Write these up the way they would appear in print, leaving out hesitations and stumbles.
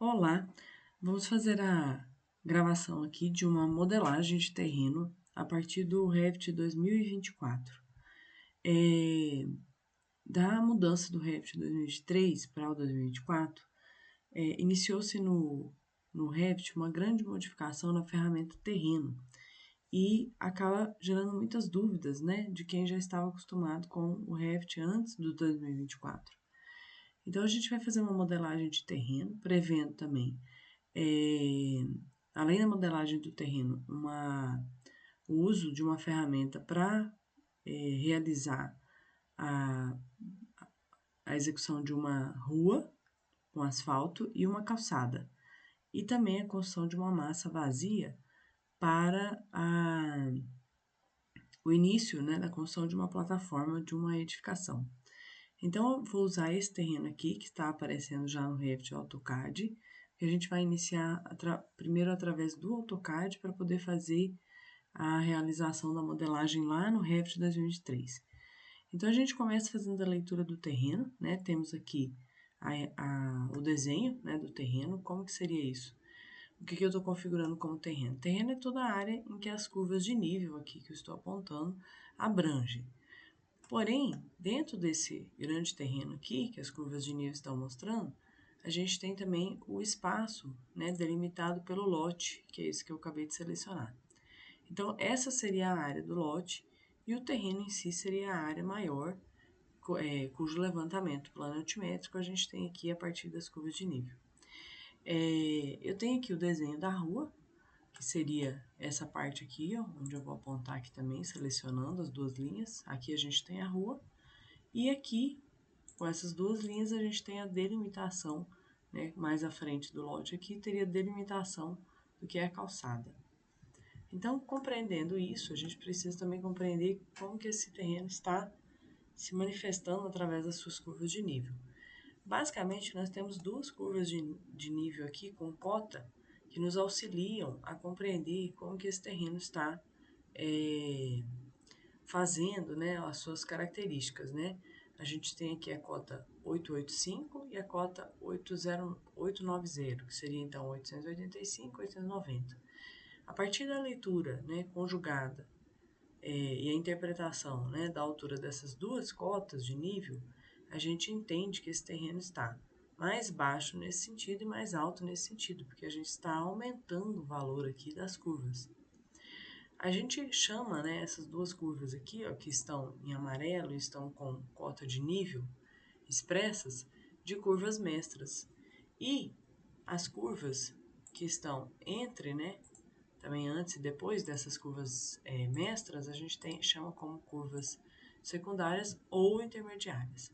Olá, vamos fazer a gravação aqui de uma modelagem de terreno a partir do Revit 2024. Da mudança do Revit 2023 para o 2024, iniciou-se no Revit uma grande modificação na ferramenta terreno e acaba gerando muitas dúvidas, né, de quem já estava acostumado com o Revit antes do 2024. Então, a gente vai fazer uma modelagem de terreno, prevendo também além da modelagem do terreno, o uso de uma ferramenta para realizar a, a execução de uma rua com asfalto e uma calçada. E também a construção de uma massa vazia para o início, né, da construção de uma plataforma de uma edificação. Então, eu vou usar esse terreno aqui, que está aparecendo já no Revit AutoCAD, que a gente vai iniciar primeiro através do AutoCAD para poder fazer a realização da modelagem lá no Revit 2023. Então, a gente começa fazendo a leitura do terreno, né? Temos aqui o desenho, né, do terreno. Como que seria isso? O que eu estou configurando como terreno? Terreno é toda a área em que as curvas de nível aqui que eu estou apontando abrangem. Porém, dentro desse grande terreno aqui, que as curvas de nível estão mostrando, a gente tem também o espaço, né, delimitado pelo lote, que é esse que eu acabei de selecionar. Então, essa seria a área do lote e o terreno em si seria a área maior, cujo levantamento plano-altimétrico a gente tem aqui a partir das curvas de nível. Eu tenho aqui o desenho da rua, que seria essa parte aqui, ó, onde eu vou apontar aqui também, selecionando as duas linhas. Aqui a gente tem a rua, e aqui, com essas duas linhas, a gente tem a delimitação, né? Mais à frente do lote aqui, teria a delimitação do que é a calçada. Então, compreendendo isso, a gente precisa também compreender como que esse terreno está se manifestando através das suas curvas de nível. Basicamente, nós temos duas curvas de nível aqui com cota que nos auxiliam a compreender como que esse terreno está fazendo, né, as suas características, né? A gente tem aqui a cota 885 e a cota 890, que seria então 885 e 890. A partir da leitura, né, conjugada e a interpretação, né, da altura dessas duas cotas de nível, a gente entende que esse terreno está mais baixo nesse sentido e mais alto nesse sentido, porque a gente está aumentando o valor aqui das curvas. A gente chama, né, essas duas curvas aqui, ó, que estão em amarelo e estão com cota de nível expressas, de curvas mestras. E as curvas que estão entre, né, também antes e depois dessas curvas mestras, a gente chama como curvas secundárias ou intermediárias.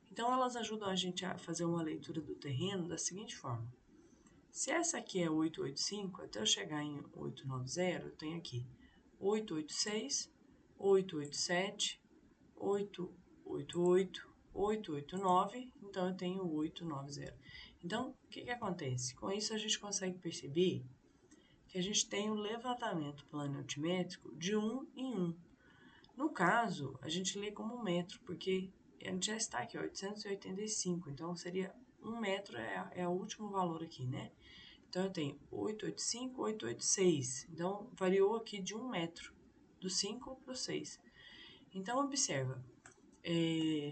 Então, elas ajudam a gente a fazer uma leitura do terreno da seguinte forma. Se essa aqui é 885, até eu chegar em 890, eu tenho aqui 886, 887, 888, 889, então eu tenho 890. Então, o que acontece? Com isso, a gente consegue perceber que a gente tem o levantamento plano-altimétrico de 1 em 1. No caso, a gente lê como metro, porque a gente já está aqui, 885, então seria 1 metro é o último valor aqui, né? Então, eu tenho 885, 886, então variou aqui de 1 metro, do 5 para o 6. Então, observa,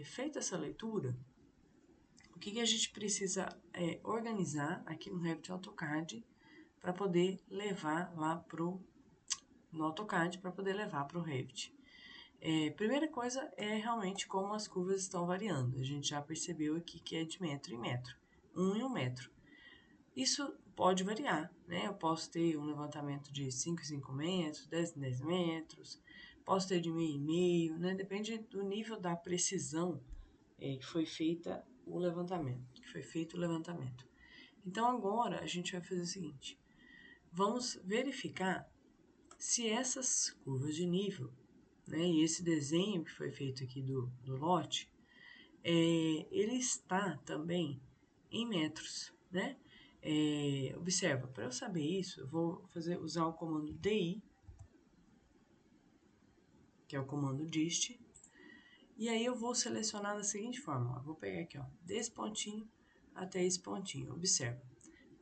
feita essa leitura, o que a gente precisa organizar aqui no Revit AutoCAD para poder levar lá no AutoCAD para poder levar para o Revit. Primeira coisa é realmente como as curvas estão variando. A gente já percebeu aqui que é de metro em metro, 1 em 1 metro. Isso pode variar, né? Eu posso ter um levantamento de 5 em 5 metros, 10 em 10 metros, posso ter de meio em meio, né? Depende do nível da precisão que foi feita o levantamento, Então, agora a gente vai fazer o seguinte. Vamos verificar se essas curvas de nível, né, e esse desenho que foi feito aqui do lote, ele está também em metros, né? Observa, para eu saber isso, eu vou usar o comando DI, que é o comando dist, e aí eu vou selecionar da seguinte forma, ó, vou pegar aqui, ó, desse pontinho até esse pontinho, observa.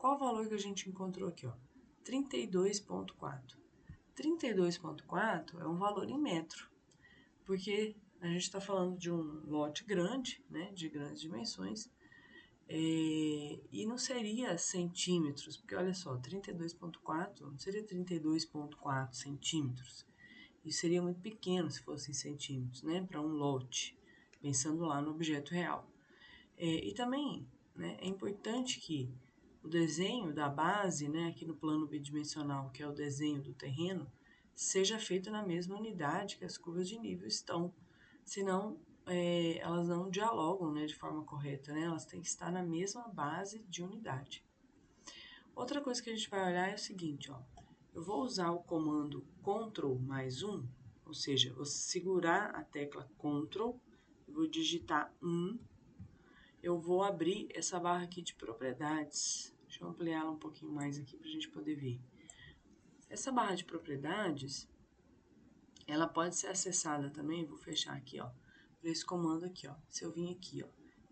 qual o valor que a gente encontrou aqui, ó? 32,4. 32,4 é um valor em metro, porque a gente está falando de um lote grande, né, de grandes dimensões, e não seria centímetros, porque olha só, 32,4 não seria 32,4 centímetros. Isso seria muito pequeno se fosse em centímetros, né, para um lote, pensando lá no objeto real. E também, né, é importante que o desenho da base, né, aqui no plano bidimensional, que é o desenho do terreno, seja feito na mesma unidade que as curvas de nível estão. Senão, elas não dialogam, né, de forma correta, né? Elas têm que estar na mesma base de unidade. Outra coisa que a gente vai olhar é o seguinte, ó. Eu vou usar o comando Ctrl mais 1, ou seja, vou segurar a tecla Ctrl, vou digitar 1, eu vou abrir essa barra aqui de propriedades. Deixa eu ampliar ela um pouquinho mais aqui para a gente poder ver. Essa barra de propriedades, ela pode ser acessada também, vou fechar aqui, ó, por esse comando aqui, ó. Se eu vim aqui, ó,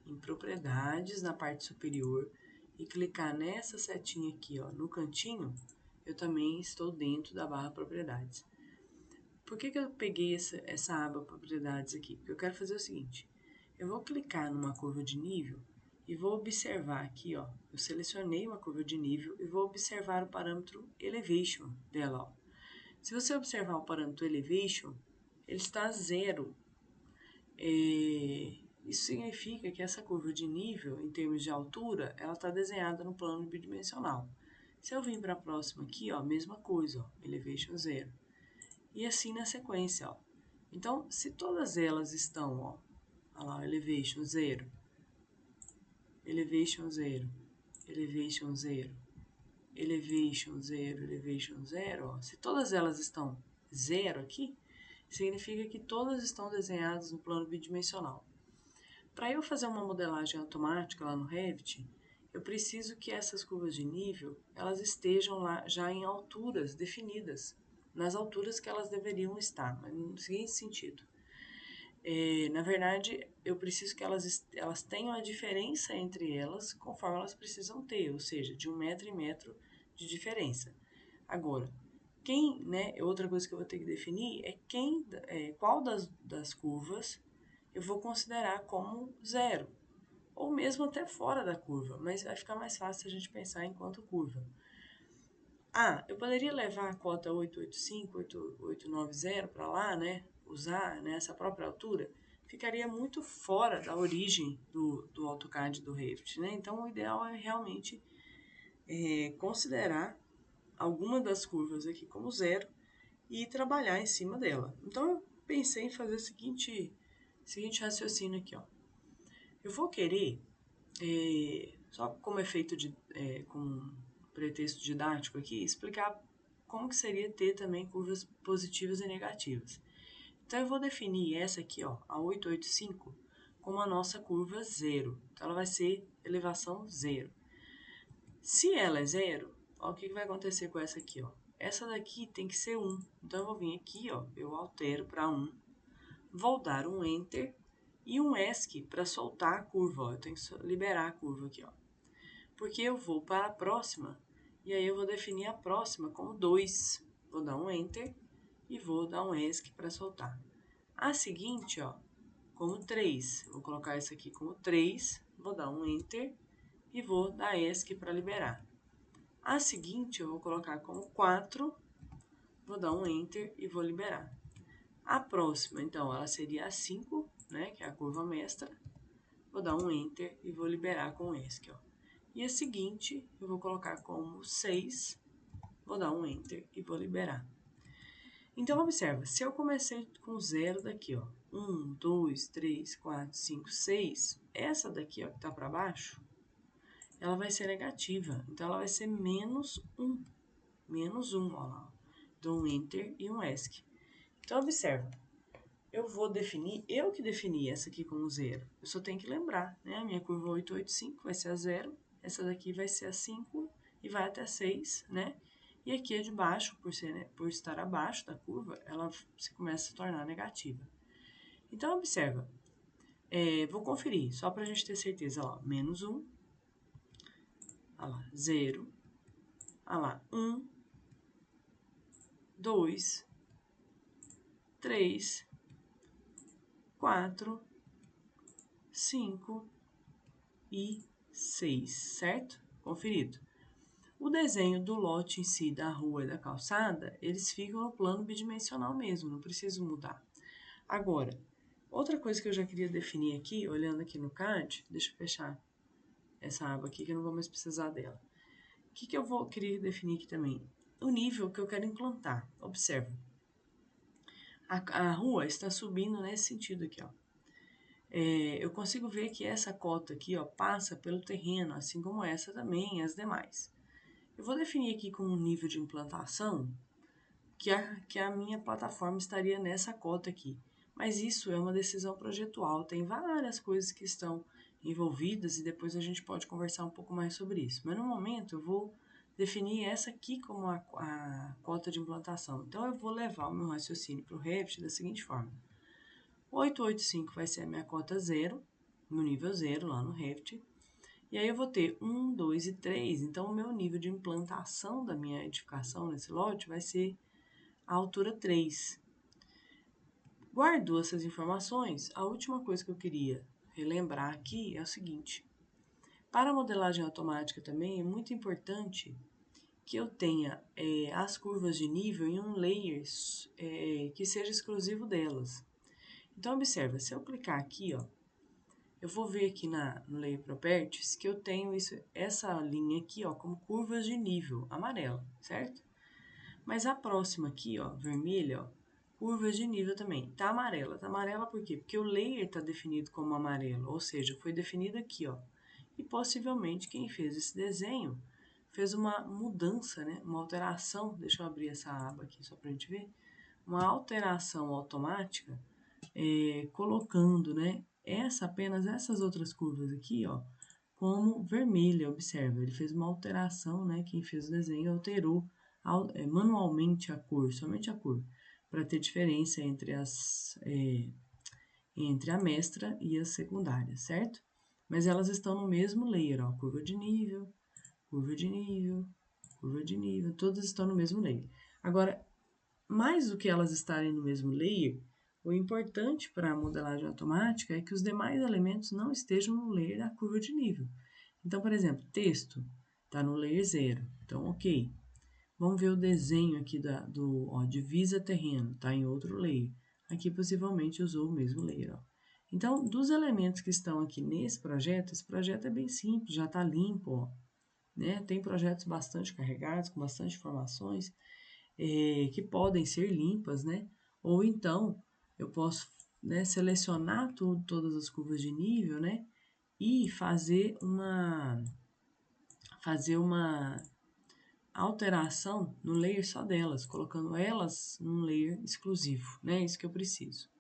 em propriedades, na parte superior, e clicar nessa setinha aqui, ó, no cantinho, eu também estou dentro da barra propriedades. Por que eu peguei essa aba propriedades aqui? Porque eu quero fazer o seguinte, eu vou clicar numa curva de nível e vou observar aqui, ó, eu selecionei uma curva de nível e vou observar o parâmetro elevation dela, ó. Se você observar o parâmetro elevation, ele está 0. Isso significa que essa curva de nível, em termos de altura, ela está desenhada no plano bidimensional. Se eu vir para a próxima aqui, ó, mesma coisa, ó, elevation 0. E assim na sequência, ó. Então, se todas elas estão, ó, olha lá, elevation 0, elevation 0, elevation 0, elevation 0, elevation 0, ó, se todas elas estão 0 aqui, significa que todas estão desenhadas no plano bidimensional. Para eu fazer uma modelagem automática lá no Revit, eu preciso que essas curvas de nível, elas estejam lá já em alturas definidas, nas alturas que elas deveriam estar, mas no seguinte sentido. Na verdade, eu preciso que elas tenham a diferença entre elas conforme elas precisam ter, ou seja, de 1 metro em metro de diferença. Agora, outra coisa que eu vou ter que definir é qual das curvas eu vou considerar como 0, ou mesmo até fora da curva, mas vai ficar mais fácil a gente pensar enquanto curva. Eu poderia levar a cota 885, 8890 para lá, né? Usar nessa própria altura, ficaria muito fora da origem do AutoCAD do Revit, né? Então, o ideal é realmente considerar alguma das curvas aqui como 0 e trabalhar em cima dela. Então, eu pensei em fazer o seguinte raciocínio aqui, ó. Eu vou querer, só como efeito com pretexto didático aqui, explicar como que seria ter também curvas positivas e negativas. Então, eu vou definir essa aqui, ó, a 885, como a nossa curva 0. Então, ela vai ser elevação 0. Se ela é 0, ó, o que vai acontecer com essa aqui, ó? Essa daqui tem que ser 1. Então, eu vou vir aqui, ó, eu altero para 1, vou dar um Enter e um ESC para soltar a curva, ó. Eu tenho que liberar a curva aqui, ó. Porque eu vou para a próxima, e aí eu vou definir a próxima como 2. Vou dar um Enter e vou dar um ESC para soltar. A seguinte, ó, como 3. Vou colocar essa aqui como 3, vou dar um Enter e vou dar ESC para liberar. A seguinte eu vou colocar como 4, vou dar um Enter e vou liberar. A próxima, então, ela seria a 5, né, que é a curva mestra. Vou dar um Enter e vou liberar com ESC, ó. E a seguinte, eu vou colocar como 6, vou dar um Enter e vou liberar. Então, observa, se eu comecei com 0 daqui, ó, 1, 2, 3, 4, 5, 6, essa daqui, ó, que tá para baixo, ela vai ser negativa, então ela vai ser menos 1, ó lá. Dou um Enter e um ESC. Então, observa, eu que defini essa aqui como 0. Eu só tenho que lembrar, né? A minha curva 885 vai ser a 0, essa daqui vai ser a 5 e vai até 6, né? E aqui a de baixo, por estar abaixo da curva, ela se começa a tornar negativa. Então, observa, vou conferir, só para a gente ter certeza, ó, menos 1, olha lá, 0, olha lá, 1, 2, 3, 4, 5 e 6, certo? Conferido. O desenho do lote em si, da rua e da calçada, eles ficam no plano bidimensional mesmo, não preciso mudar. Agora, outra coisa que eu já queria definir aqui, olhando aqui no CAD, deixa eu fechar essa aba aqui que eu não vou mais precisar dela. O que eu querer definir aqui também? O nível que eu quero implantar. Observa. A rua está subindo nesse sentido aqui, ó. Eu consigo ver que essa cota aqui, ó, passa pelo terreno, assim como essa também e as demais. Eu vou definir aqui como nível de implantação que a minha plataforma estaria nessa cota aqui. Mas isso é uma decisão projetual, tem várias coisas que estão envolvidas e depois a gente pode conversar um pouco mais sobre isso. Mas no momento eu vou definir essa aqui como a cota de implantação. Então eu vou levar o meu raciocínio para o Revit da seguinte forma. 885 vai ser a minha cota 0, no nível 0 lá no Revit. E aí eu vou ter 1, 2 e 3, então o meu nível de implantação da minha edificação nesse lote vai ser a altura 3. Guardou essas informações, a última coisa que eu queria relembrar aqui é o seguinte. Para a modelagem automática também é muito importante que eu tenha as curvas de nível em um layer que seja exclusivo delas. Então, observa, se eu clicar aqui, ó, eu vou ver aqui no Layer Properties que eu tenho essa linha aqui, ó, como curvas de nível, amarela, certo? Mas a próxima aqui, ó, vermelha, ó, curvas de nível também, tá amarela. Tá amarela por quê? Porque o layer tá definido como amarelo, ou seja, foi definido aqui, ó. E possivelmente quem fez esse desenho fez uma mudança, né? Uma alteração, deixa eu abrir essa aba aqui só pra gente ver, uma alteração automática colocando, né, apenas essas outras curvas aqui, ó, como vermelha, observa, ele fez uma alteração, né, quem fez o desenho alterou manualmente a cor, somente a cor, para ter diferença entre entre a mestra e a secundária, certo? Mas elas estão no mesmo layer, ó, curva de nível, curva de nível, curva de nível, todas estão no mesmo layer. Agora, mais do que elas estarem no mesmo layer, o importante para a modelagem automática é que os demais elementos não estejam no layer da curva de nível. Então, por exemplo, texto está no layer 0, então ok. Vamos ver o desenho aqui divisa terreno, está em outro layer. Aqui possivelmente usou o mesmo layer. Ó. Então, dos elementos que estão aqui nesse projeto, esse projeto é bem simples, já está limpo. Ó, né? Tem projetos bastante carregados, com bastante informações, que podem ser limpas, né? Ou então, eu posso, né, selecionar todas as curvas de nível, né? E fazer uma alteração no layer só delas, colocando elas num layer exclusivo, né? Isso que eu preciso.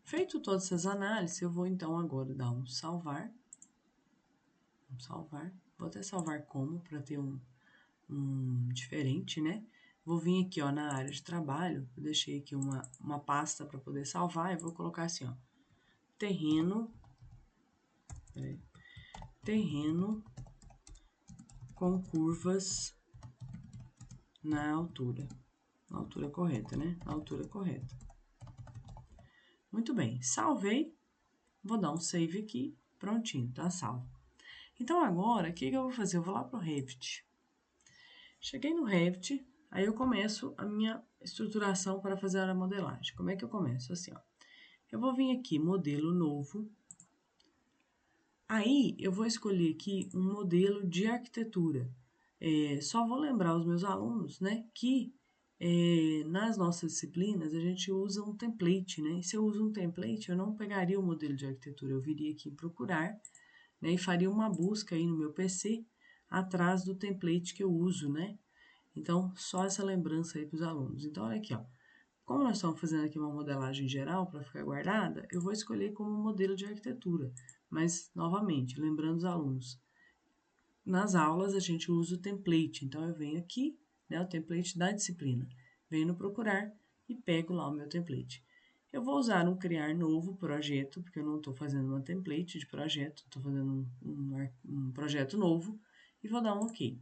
Feito todas essas análises, eu vou então agora dar um salvar. Vou até salvar como, para ter um diferente, né? Vou vir aqui, ó, na área de trabalho, eu deixei aqui uma pasta para poder salvar, e vou colocar assim, ó, terreno com curvas na altura correta, né? Na altura correta. Muito bem, salvei, vou dar um save aqui, prontinho, tá salvo. Então agora, o que eu vou fazer? Eu vou lá pro Revit. Cheguei no Revit, aí eu começo a minha estruturação para fazer a modelagem. Como é que eu começo? Assim, ó. Eu vou vir aqui, modelo novo. Aí, eu vou escolher aqui um modelo de arquitetura. Só vou lembrar os meus alunos, né, que nas nossas disciplinas a gente usa um template, né? E se eu uso um template, eu não pegaria o modelo de arquitetura, eu viria aqui em procurar, né, e faria uma busca aí no meu PC atrás do template que eu uso, né? Então, só essa lembrança aí para os alunos. Então, olha aqui, ó. Como nós estamos fazendo aqui uma modelagem geral para ficar guardada, eu vou escolher como modelo de arquitetura. Mas, novamente, lembrando os alunos, nas aulas a gente usa o template. Então, eu venho aqui, né, o template da disciplina. Venho no procurar e pego lá o meu template. Eu vou usar um criar novo projeto, porque eu não estou fazendo uma template de projeto, estou fazendo um projeto novo. e vou dar um OK.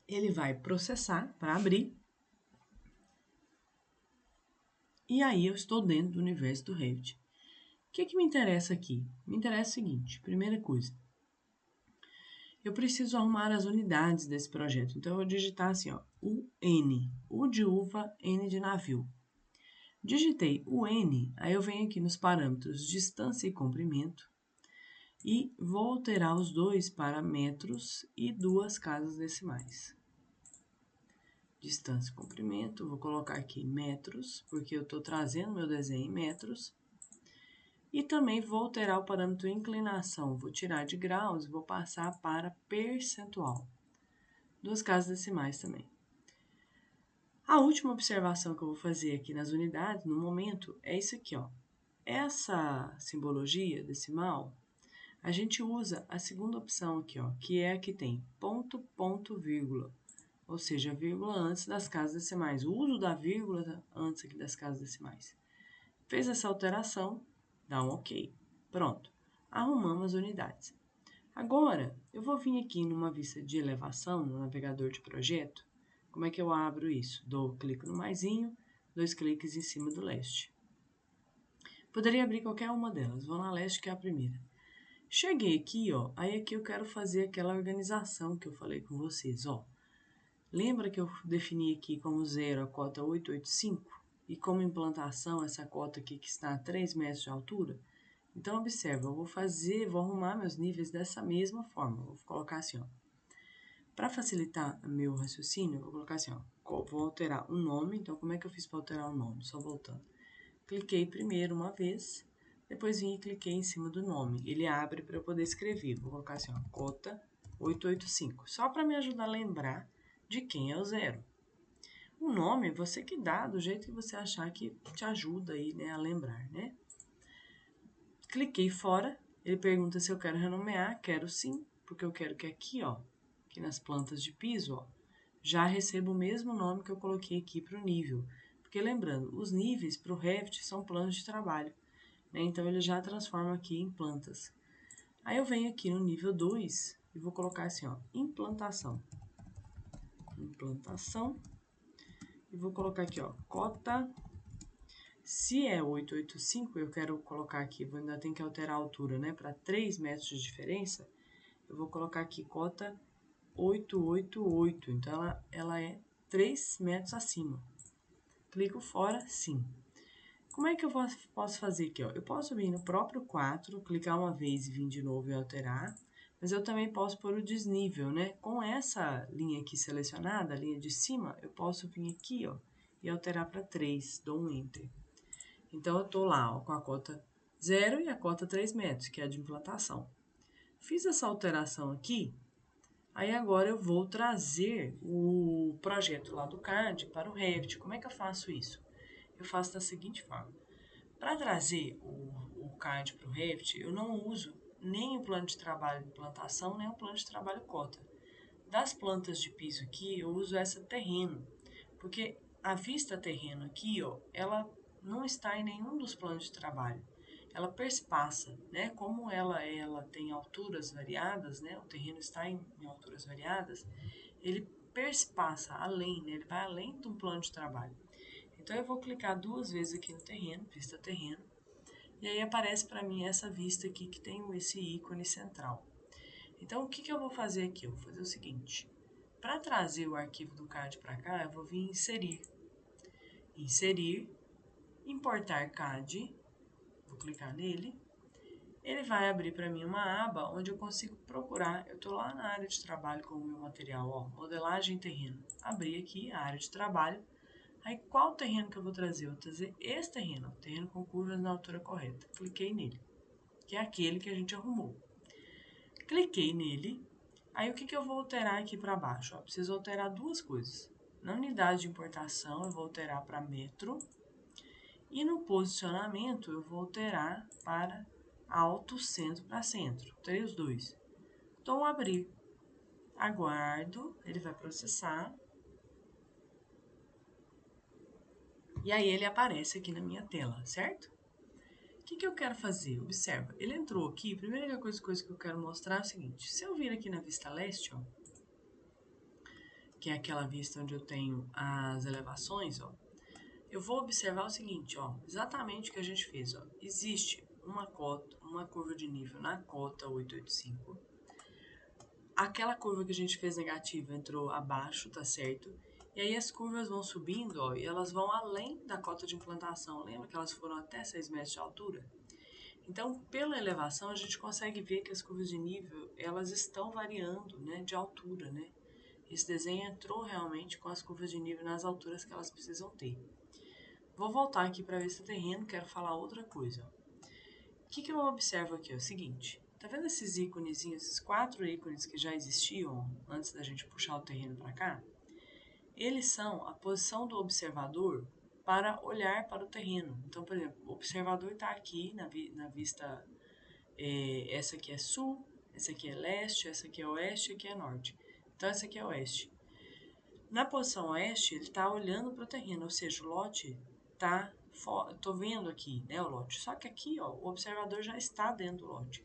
Ele vai processar para abrir. E aí eu estou dentro do universo do Revit. O que me interessa aqui? Me interessa o seguinte, primeira coisa. Eu preciso arrumar as unidades desse projeto. Então, eu vou digitar assim, ó, UN. U de uva, N de navio. Digitei o N, aí eu venho aqui nos parâmetros distância e comprimento e vou alterar os dois para metros e 2 casas decimais. Distância e comprimento, vou colocar aqui metros, porque eu estou trazendo meu desenho em metros. E também vou alterar o parâmetro inclinação, vou tirar de graus e vou passar para percentual. 2 casas decimais também. A última observação que eu vou fazer aqui nas unidades, no momento, é isso aqui, ó. Essa simbologia decimal, a gente usa a segunda opção aqui, ó, que é a que tem ponto, ponto, vírgula. Ou seja, vírgula antes das casas decimais. O uso da vírgula antes aqui das casas decimais. Fez essa alteração, dá um OK. Pronto. Arrumamos as unidades. Agora, eu vou vir aqui numa vista de elevação, no navegador de projeto. Como é que eu abro isso? Dou clique no maisinho, 2 cliques em cima do leste. Poderia abrir qualquer uma delas, vou na leste que é a primeira. Cheguei aqui, ó, aí aqui eu quero fazer aquela organização que eu falei com vocês, ó. Lembra que eu defini aqui como 0 a cota 885? E como implantação essa cota aqui que está a 3 metros de altura? Então, observa, eu vou arrumar meus níveis dessa mesma forma. Vou colocar assim, ó. Para facilitar meu raciocínio, eu vou colocar assim, ó. Vou alterar o nome. Então, como é que eu fiz para alterar o nome? Só voltando. Cliquei primeiro uma vez, depois vim e cliquei em cima do nome. Ele abre para eu poder escrever. Vou colocar assim, ó, cota 885. Só para me ajudar a lembrar de quem é o 0. O nome você que dá do jeito que você achar que te ajuda aí, né, a lembrar, né? Cliquei fora, ele pergunta se eu quero renomear, quero sim, porque eu quero que aqui, ó, aqui nas plantas de piso, ó, já receba o mesmo nome que eu coloquei aqui para o nível. Porque lembrando, os níveis para o Revit são planos de trabalho, né? Então ele já transforma aqui em plantas. Aí eu venho aqui no nível 2 e vou colocar assim, ó, implantação. Implantação. E vou colocar aqui, ó, cota. Se é 885, eu quero colocar aqui, eu ainda tenho que alterar a altura, né? Para 3 metros de diferença, eu vou colocar aqui cota 888. Então, ela é 3 metros acima. Clico fora, sim. Como é que eu posso fazer aqui? Ó? Eu posso vir no próprio 4, clicar uma vez e vir de novo e alterar. Mas eu também posso pôr o desnível, né? Com essa linha aqui selecionada, a linha de cima, eu posso vir aqui, ó, e alterar para 3. Dou um Enter. Então, eu estou lá ó, com a cota 0 e a cota 3 metros, que é a de implantação. Fiz essa alteração aqui, aí agora eu vou trazer o projeto lá do CAD para o Revit. Como é que eu faço isso? Eu faço da seguinte forma. Para trazer o CAD para o Revit, eu não uso nem o plano de trabalho de implantação, nem o plano de trabalho cota. Das plantas de piso aqui, eu uso essa terreno, porque a vista terreno aqui, ó, ela não está em nenhum dos planos de trabalho. Ela perspassa, né? Como ela tem alturas variadas, né? O terreno está em alturas variadas, ele perspassa além, né? Ele vai além de um plano de trabalho. Então, eu vou clicar 2 vezes aqui no terreno, vista terreno, e aí aparece para mim essa vista aqui que tem esse ícone central. Então, o que eu vou fazer aqui? Eu vou fazer o seguinte. Para trazer o arquivo do CAD para cá, eu vou vir em inserir. Inserir, importar CAD, vou clicar nele. Ele vai abrir para mim uma aba onde eu consigo procurar. Eu estou lá na área de trabalho com o meu material, ó, modelagem terreno. Abri aqui a área de trabalho. Aí, qual terreno que eu vou trazer? Eu vou trazer esse terreno, ó, terreno com curvas na altura correta. Cliquei nele, que é aquele que a gente arrumou. Cliquei nele. Aí, o que eu vou alterar aqui para baixo? Ó, preciso alterar 2 coisas. Na unidade de importação, eu vou alterar para metro. E no posicionamento, eu vou alterar para alto, centro para centro. Terei os 2. Então, abrir. Aguardo, ele vai processar. E aí, ele aparece aqui na minha tela, certo? O que eu quero fazer? Observa, ele entrou aqui, a primeira coisa que eu quero mostrar é o seguinte, se eu vir aqui na vista leste, ó, que é aquela vista onde eu tenho as elevações, ó, eu vou observar o seguinte, ó, exatamente o que a gente fez, ó, existe uma curva de nível na cota 885, aquela curva que a gente fez negativa entrou abaixo, tá certo? E aí as curvas vão subindo, ó, e elas vão além da cota de implantação. Lembra que elas foram até 6 metros de altura? Então, pela elevação, a gente consegue ver que as curvas de nível, elas estão variando, né, de altura, né? Esse desenho entrou realmente com as curvas de nível nas alturas que elas precisam ter. Vou voltar aqui para ver esse terreno, quero falar outra coisa. O que eu observo aqui? É o seguinte, tá vendo esses íconezinhos, esses 4 ícones que já existiam antes da gente puxar o terreno para cá? Eles são a posição do observador para olhar para o terreno. Então, por exemplo, o observador está aqui na vista, essa aqui é sul, essa aqui é leste, essa aqui é oeste, essa aqui é norte. Então, essa aqui é oeste. Na posição oeste, ele está olhando para o terreno, ou seja, o lote está... Estou vendo aqui, né, o lote. Só que aqui, ó, o observador já está dentro do lote.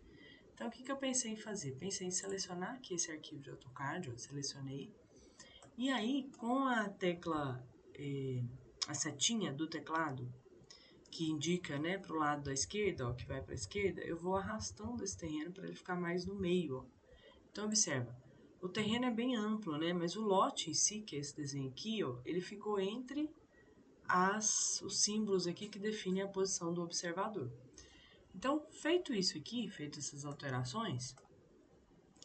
Então, o que eu pensei em fazer? Pensei em selecionar aqui esse arquivo de AutoCAD, eu selecionei. E aí, com a tecla, a setinha do teclado, que indica, né, para o lado da esquerda, ó, que vai para a esquerda, eu vou arrastando esse terreno para ele ficar mais no meio, ó. Então, observa, o terreno é bem amplo, né, mas o lote em si, que é esse desenho aqui, ó, ele ficou entre os símbolos aqui que definem a posição do observador. Então, feito isso aqui, feito essas alterações,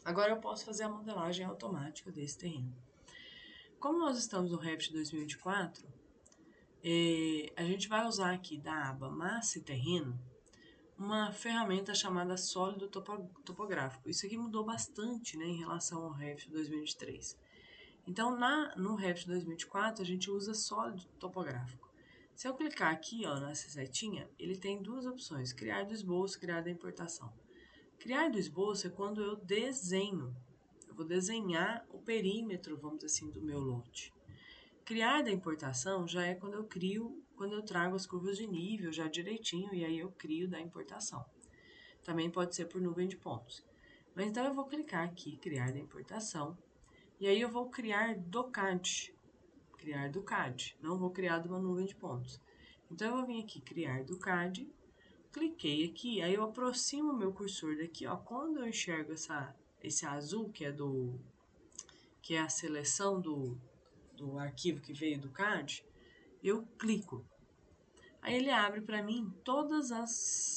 agora eu posso fazer a modelagem automática desse terreno. Como nós estamos no Revit 2024, a gente vai usar aqui da aba Massa e Terreno uma ferramenta chamada Sólido Topográfico. Isso aqui mudou bastante, né, em relação ao Revit 2023. Então, no Revit 2024, a gente usa Sólido Topográfico. Se eu clicar aqui, ó, nessa setinha, ele tem duas opções, criar do esboço, criar da importação. Criar do esboço é quando eu desenho, eu vou desenhar o perímetro, vamos dizer assim, do meu lote. Criar da importação já é quando eu trago as curvas de nível já direitinho e aí eu crio da importação. Também pode ser por nuvem de pontos. Mas então eu vou clicar aqui, criar da importação, e aí eu vou criar do CAD, não vou criar de uma nuvem de pontos. Então eu vou vir aqui, criar do CAD, cliquei aqui, aí eu aproximo o meu cursor daqui, ó, quando eu enxergo esse azul, que é a seleção do arquivo que veio do CAD, eu clico. Aí ele abre para mim todos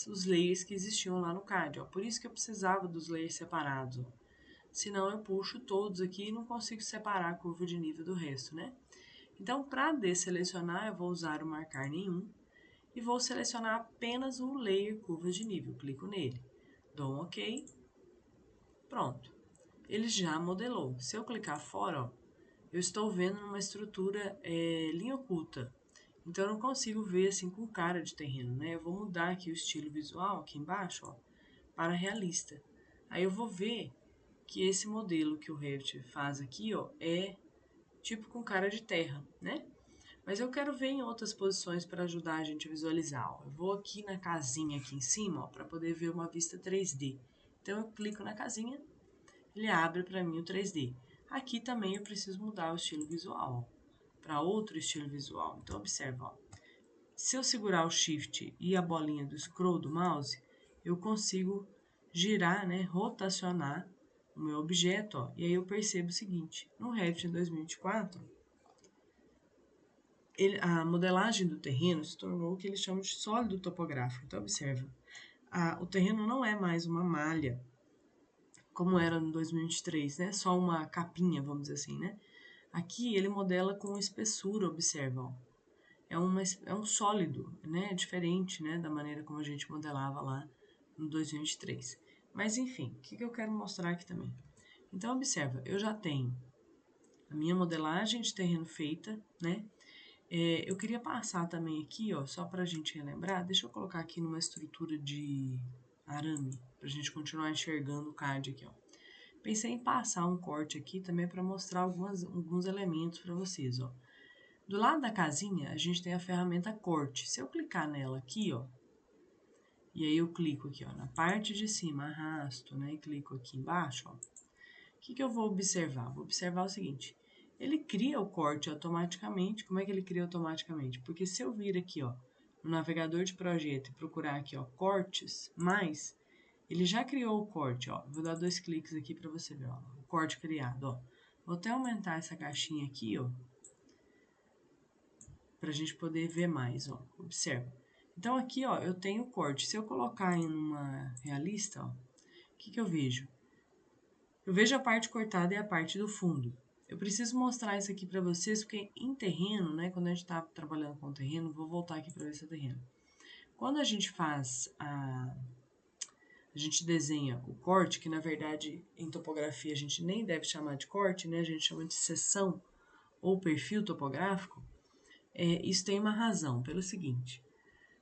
os layers que existiam lá no CAD. Ó. Por isso que eu precisava dos layers separados. Ó. Senão eu puxo todos aqui e não consigo separar a curva de nível do resto, né? Então, para desselecionar, eu vou usar o marcar nenhum e vou selecionar apenas o layer curva de nível. Clico nele, dou um OK, pronto. Ele já modelou. Se eu clicar fora, ó, eu estou vendo uma estrutura linha oculta. Então, eu não consigo ver assim com cara de terreno, né? Eu vou mudar aqui o estilo visual, aqui embaixo, ó, para realista. Aí eu vou ver que esse modelo que o Revit faz aqui, ó, é tipo com cara de terra, né? Mas eu quero ver em outras posições para ajudar a gente a visualizar. Ó. Eu vou aqui na casinha aqui em cima, para poder ver uma vista 3D. Então, eu clico na casinha, ele abre para mim o 3D. Aqui também eu preciso mudar o estilo visual, para outro estilo visual. Então, observa, ó. Se eu segurar o Shift e a bolinha do scroll do mouse, eu consigo girar, né, rotacionar o meu objeto, ó, e aí eu percebo o seguinte, no Revit 2024, a modelagem do terreno se tornou o que eles chamam de sólido topográfico. Então, observa, o terreno não é mais uma malha, como era no 2023, né, só uma capinha, vamos dizer assim, né. Aqui ele modela com espessura, observa, ó. É um sólido, né? Diferente, né? Da maneira como a gente modelava lá no 2023. Mas, enfim, o que eu quero mostrar aqui também? Então, observa, eu já tenho a minha modelagem de terreno feita, né? Eu queria passar também aqui, ó, só para a gente relembrar, deixa eu colocar aqui numa estrutura de arame, para a gente continuar enxergando o CAD aqui, ó. Pensei em passar um corte aqui também para mostrar alguns elementos para vocês, ó. Do lado da casinha, a gente tem a ferramenta corte. Se eu clicar nela aqui, ó, E aí eu clico aqui, ó, na parte de cima, arrasto, né? E clico aqui embaixo, ó. O que eu vou observar? Vou observar o seguinte, ele cria o corte automaticamente. Como é que ele cria automaticamente? Porque se eu vir aqui, ó, no navegador de projeto e procurar aqui, ó, cortes, mais, ele já criou o corte, ó. Vou dar 2 cliques aqui para você ver, ó, o corte criado, ó. Vou até aumentar essa caixinha aqui, ó, para a gente poder ver mais, ó. Observa. Então aqui, ó, eu tenho o corte. Se eu colocar em uma realista, ó, o que eu vejo? Eu vejo a parte cortada e a parte do fundo. Eu preciso mostrar isso aqui para vocês, porque em terreno, né, quando a gente está trabalhando com terreno, vou voltar aqui para ver se é terreno. Quando a gente faz a gente desenha o corte, que na verdade em topografia a gente nem deve chamar de corte, né, a gente chama de seção ou perfil topográfico, isso tem uma razão, pelo seguinte.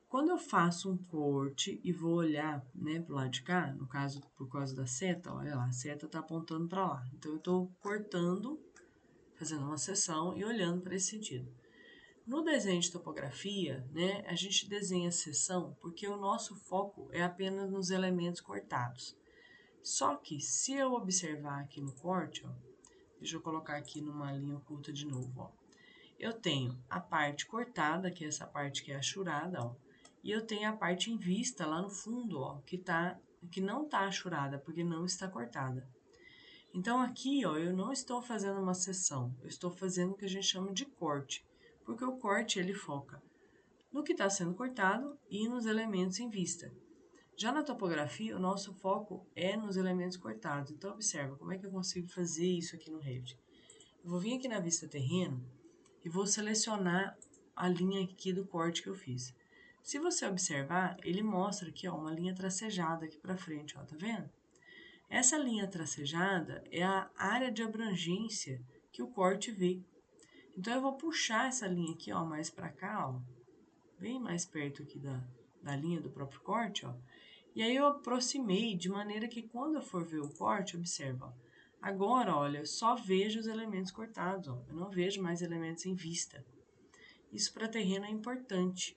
Quando eu faço um corte e vou olhar, né, pro lado de cá, no caso, por causa da seta, olha lá, a seta tá apontando para lá. Então, eu estou cortando, fazendo uma seção e olhando para esse sentido. No desenho de topografia, né, a gente desenha a seção porque o nosso foco é apenas nos elementos cortados. Só que, se eu observar aqui no corte, ó, deixa eu colocar aqui numa linha oculta de novo, ó. Eu tenho a parte cortada, que é essa parte que é achurada, ó, e eu tenho a parte em vista lá no fundo, ó, que não tá achurada, porque não está cortada. Então aqui, ó, eu não estou fazendo uma seção, eu estou fazendo o que a gente chama de corte, porque o corte ele foca no que está sendo cortado e nos elementos em vista. Já na topografia, o nosso foco é nos elementos cortados. Então observa como é que eu consigo fazer isso aqui no Revit. Eu vou vir aqui na vista terreno e vou selecionar a linha aqui do corte que eu fiz. Se você observar, ele mostra aqui, ó, uma linha tracejada aqui para frente, ó, tá vendo? Essa linha tracejada é a área de abrangência que o corte vê. Então eu vou puxar essa linha aqui, ó, mais para cá, ó, bem mais perto aqui da linha do próprio corte, ó. E aí eu aproximei de maneira que quando eu for ver o corte, observa, ó, agora, olha, eu só vejo os elementos cortados, ó, eu não vejo mais elementos em vista. Isso para terreno é importante,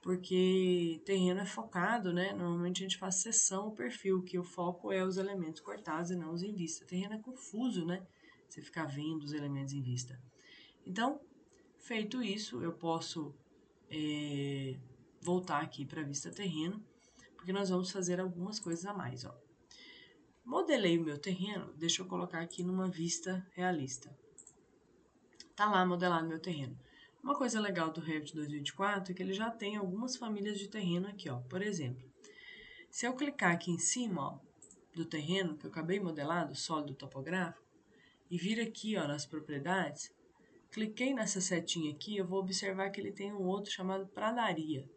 porque terreno é focado, né? Normalmente a gente faz seção ou perfil, que o foco é os elementos cortados e não os em vista. Terreno é confuso, né? Você ficar vendo os elementos em vista. Então, feito isso, eu posso voltar aqui para a vista terreno, porque nós vamos fazer algumas coisas a mais, ó. Modelei o meu terreno, deixa eu colocar aqui numa vista realista. Tá lá modelado meu terreno. Uma coisa legal do Revit 2024 é que ele já tem algumas famílias de terreno aqui, ó. Por exemplo, se eu clicar aqui em cima, ó, do terreno que eu acabei modelado, sólido topográfico, e vir aqui, ó, nas propriedades, cliquei nessa setinha aqui, eu vou observar que ele tem um outro chamado pradaria.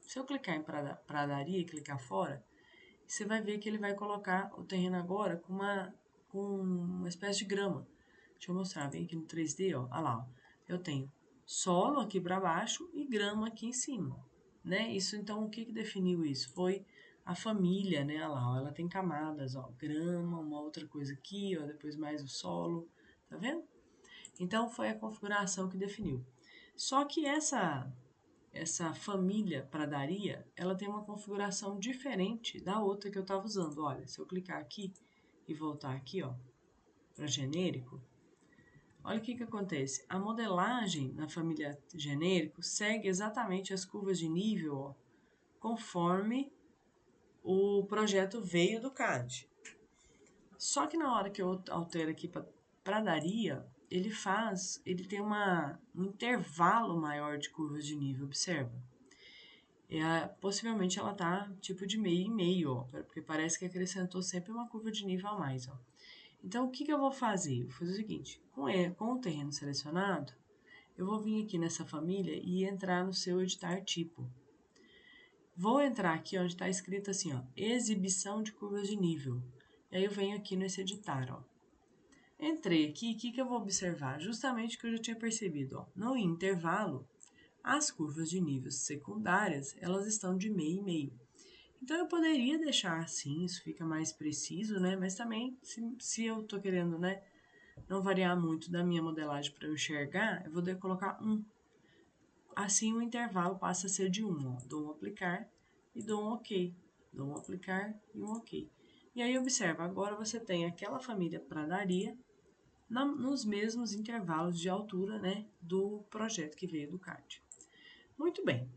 Se eu clicar em pradaria e clicar fora, você vai ver que ele vai colocar o terreno agora com uma espécie de grama. Deixa eu mostrar, vem aqui no 3D, ó, olha lá, ó. Eu tenho solo aqui para baixo e grama aqui em cima, né? Isso, então, o que definiu isso? Foi a família, né? Olha lá, ó, ela tem camadas, ó, grama, uma outra coisa aqui, ó, depois mais o solo, tá vendo? Então, foi a configuração que definiu. Só que essa família pradaria, ela tem uma configuração diferente da outra que eu estava usando. Olha, se eu clicar aqui e voltar aqui, ó, para genérico, olha o que acontece. A modelagem na família genérico segue exatamente as curvas de nível, ó, conforme o projeto veio do CAD. Só que na hora que eu altero aqui para pradaria, ele tem um intervalo maior de curvas de nível, observa. Possivelmente ela tá tipo de meio em meio, ó, porque parece que acrescentou sempre uma curva de nível a mais, ó. Então, o que eu vou fazer? Eu vou fazer o seguinte, com o terreno selecionado, eu vou vir aqui nessa família e entrar no seu editar tipo. Vou entrar aqui onde está escrito assim, ó, exibição de curvas de nível. E aí eu venho aqui nesse editar, ó. Entrei aqui, o que eu vou observar? Justamente o que eu já tinha percebido, ó. No intervalo, as curvas de níveis secundárias, elas estão de meio em meio. Então, eu poderia deixar assim, isso fica mais preciso, né? Mas também, se eu tô querendo, né, não variar muito da minha modelagem para eu enxergar, eu vou colocar 1. Assim, o intervalo passa a ser de 1, ó. Dou um aplicar e dou um OK. Dou um aplicar e um OK. E aí, observa, agora você tem aquela família pradaria nos mesmos intervalos de altura, né, do projeto que veio do CAD. Muito bem.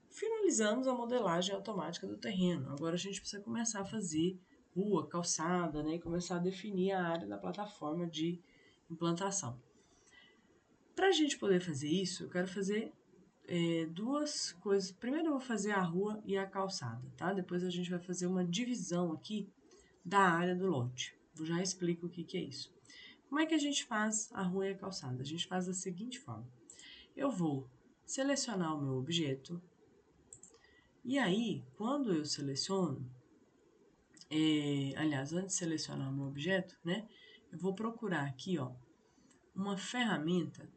Finalizamos a modelagem automática do terreno. Agora a gente precisa começar a fazer rua, calçada, né, e começar a definir a área da plataforma de implantação. Para a gente poder fazer isso, eu quero fazer duas coisas. Primeiro eu vou fazer a rua e a calçada, tá? Depois a gente vai fazer uma divisão aqui da área do lote. Eu já explico o que é isso. Como é que a gente faz a rua e a calçada? A gente faz da seguinte forma. Eu vou selecionar o meu objeto, e aí, quando eu seleciono, aliás, antes de selecionar o meu objeto, né, eu vou procurar aqui, ó, uma ferramenta.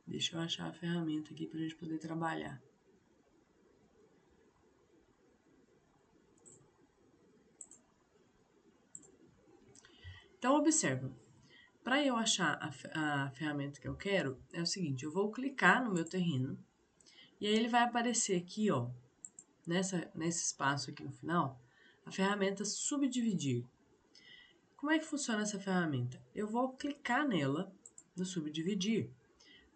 Deixa eu achar a ferramenta aqui para a gente poder trabalhar. Então, observa. Para eu achar a ferramenta que eu quero, é o seguinte, eu vou clicar no meu terreno, e aí ele vai aparecer aqui, ó, nesse espaço aqui no final, a ferramenta subdividir. Como é que funciona essa ferramenta? Eu vou clicar nela, no subdividir.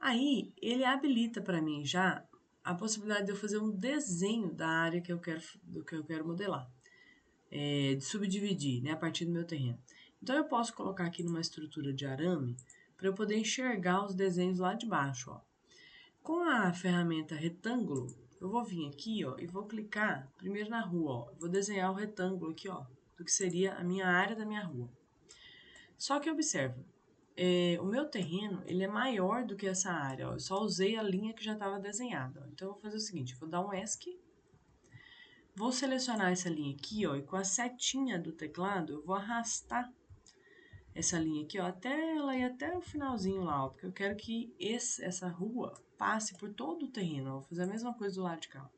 Aí, ele habilita para mim já a possibilidade de eu fazer um desenho da área que eu quero modelar, de subdividir, né, a partir do meu terreno. Então, eu posso colocar aqui numa estrutura de arame para eu poder enxergar os desenhos lá de baixo, ó. Com a ferramenta retângulo, eu vou vir aqui, ó, e vou clicar primeiro na rua, ó. Eu vou desenhar o retângulo aqui, ó, do que seria a minha área da minha rua. Só que observa, o meu terreno, ele é maior do que essa área, ó. Eu só usei a linha que já estava desenhada, ó. Então, eu vou fazer o seguinte, vou dar um ESC, vou selecionar essa linha aqui, ó, e com a setinha do teclado, eu vou arrastar essa linha aqui, ó, até ela ir até o finalzinho lá, ó, porque eu quero que essa rua passe por todo o terreno, ó. Vou fazer a mesma coisa do lado de cá, ó.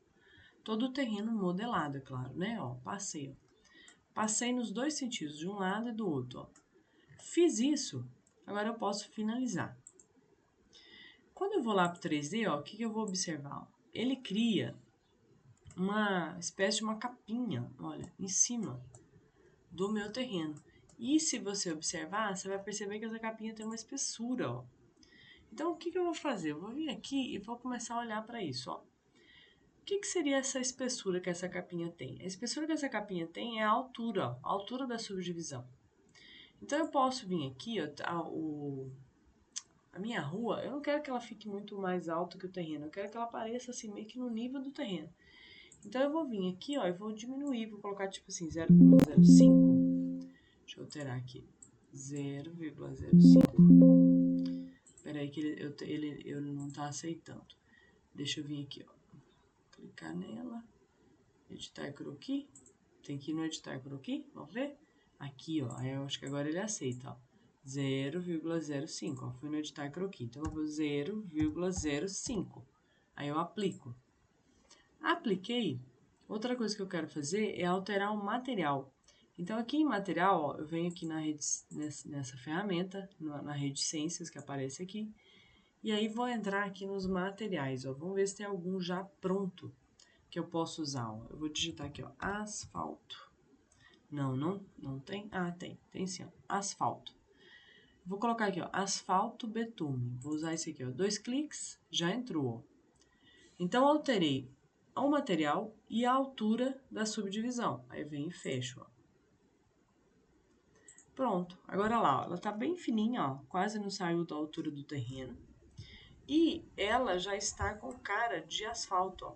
Todo o terreno modelado, é claro, né, ó, passei, ó. Passei nos dois sentidos, de um lado e do outro, ó. Fiz isso, agora eu posso finalizar. Quando eu vou lá para o 3D, ó, o que eu vou observar? Ó? Ele cria uma espécie de uma capinha, olha, em cima do meu terreno. E se você observar, você vai perceber que essa capinha tem uma espessura, ó. Então, o que eu vou fazer? Eu vou vir aqui e vou começar a olhar para isso, ó. O que seria essa espessura que essa capinha tem? A espessura que essa capinha tem é a altura, ó, a altura da subdivisão. Então, eu posso vir aqui, ó, a minha rua, eu não quero que ela fique muito mais alta que o terreno, eu quero que ela apareça assim, meio que no nível do terreno. Então, eu vou vir aqui, ó, e vou diminuir, vou colocar tipo assim, 0,05. Deixa eu alterar aqui, 0,05. Espera aí que ele não tá aceitando. Deixa eu vir aqui, ó, clicar nela, editar croquis. Tem que ir no editar croquis, vamos ver? Aqui, ó, eu acho que agora ele aceita, ó. 0,05, ó, fui no editar croquis, então eu vou 0,05, aí eu aplico. Apliquei, outra coisa que eu quero fazer é alterar o material. Então aqui em material, ó, eu venho aqui nessa ferramenta, na rede Ciências que aparece aqui, e aí vou entrar aqui nos materiais, ó, vamos ver se tem algum já pronto que eu posso usar, ó. Eu vou digitar aqui, ó, asfalto. Não tem? Ah, tem sim, ó, asfalto. Vou colocar aqui, ó, asfalto betume. Vou usar esse aqui, ó, 2 cliques, já entrou, ó. Então, alterei o material e a altura da subdivisão. Aí vem e fecho, ó. Pronto. Agora lá, ó, ela tá bem fininha, ó, quase não saiu da altura do terreno. E ela já está com cara de asfalto, ó.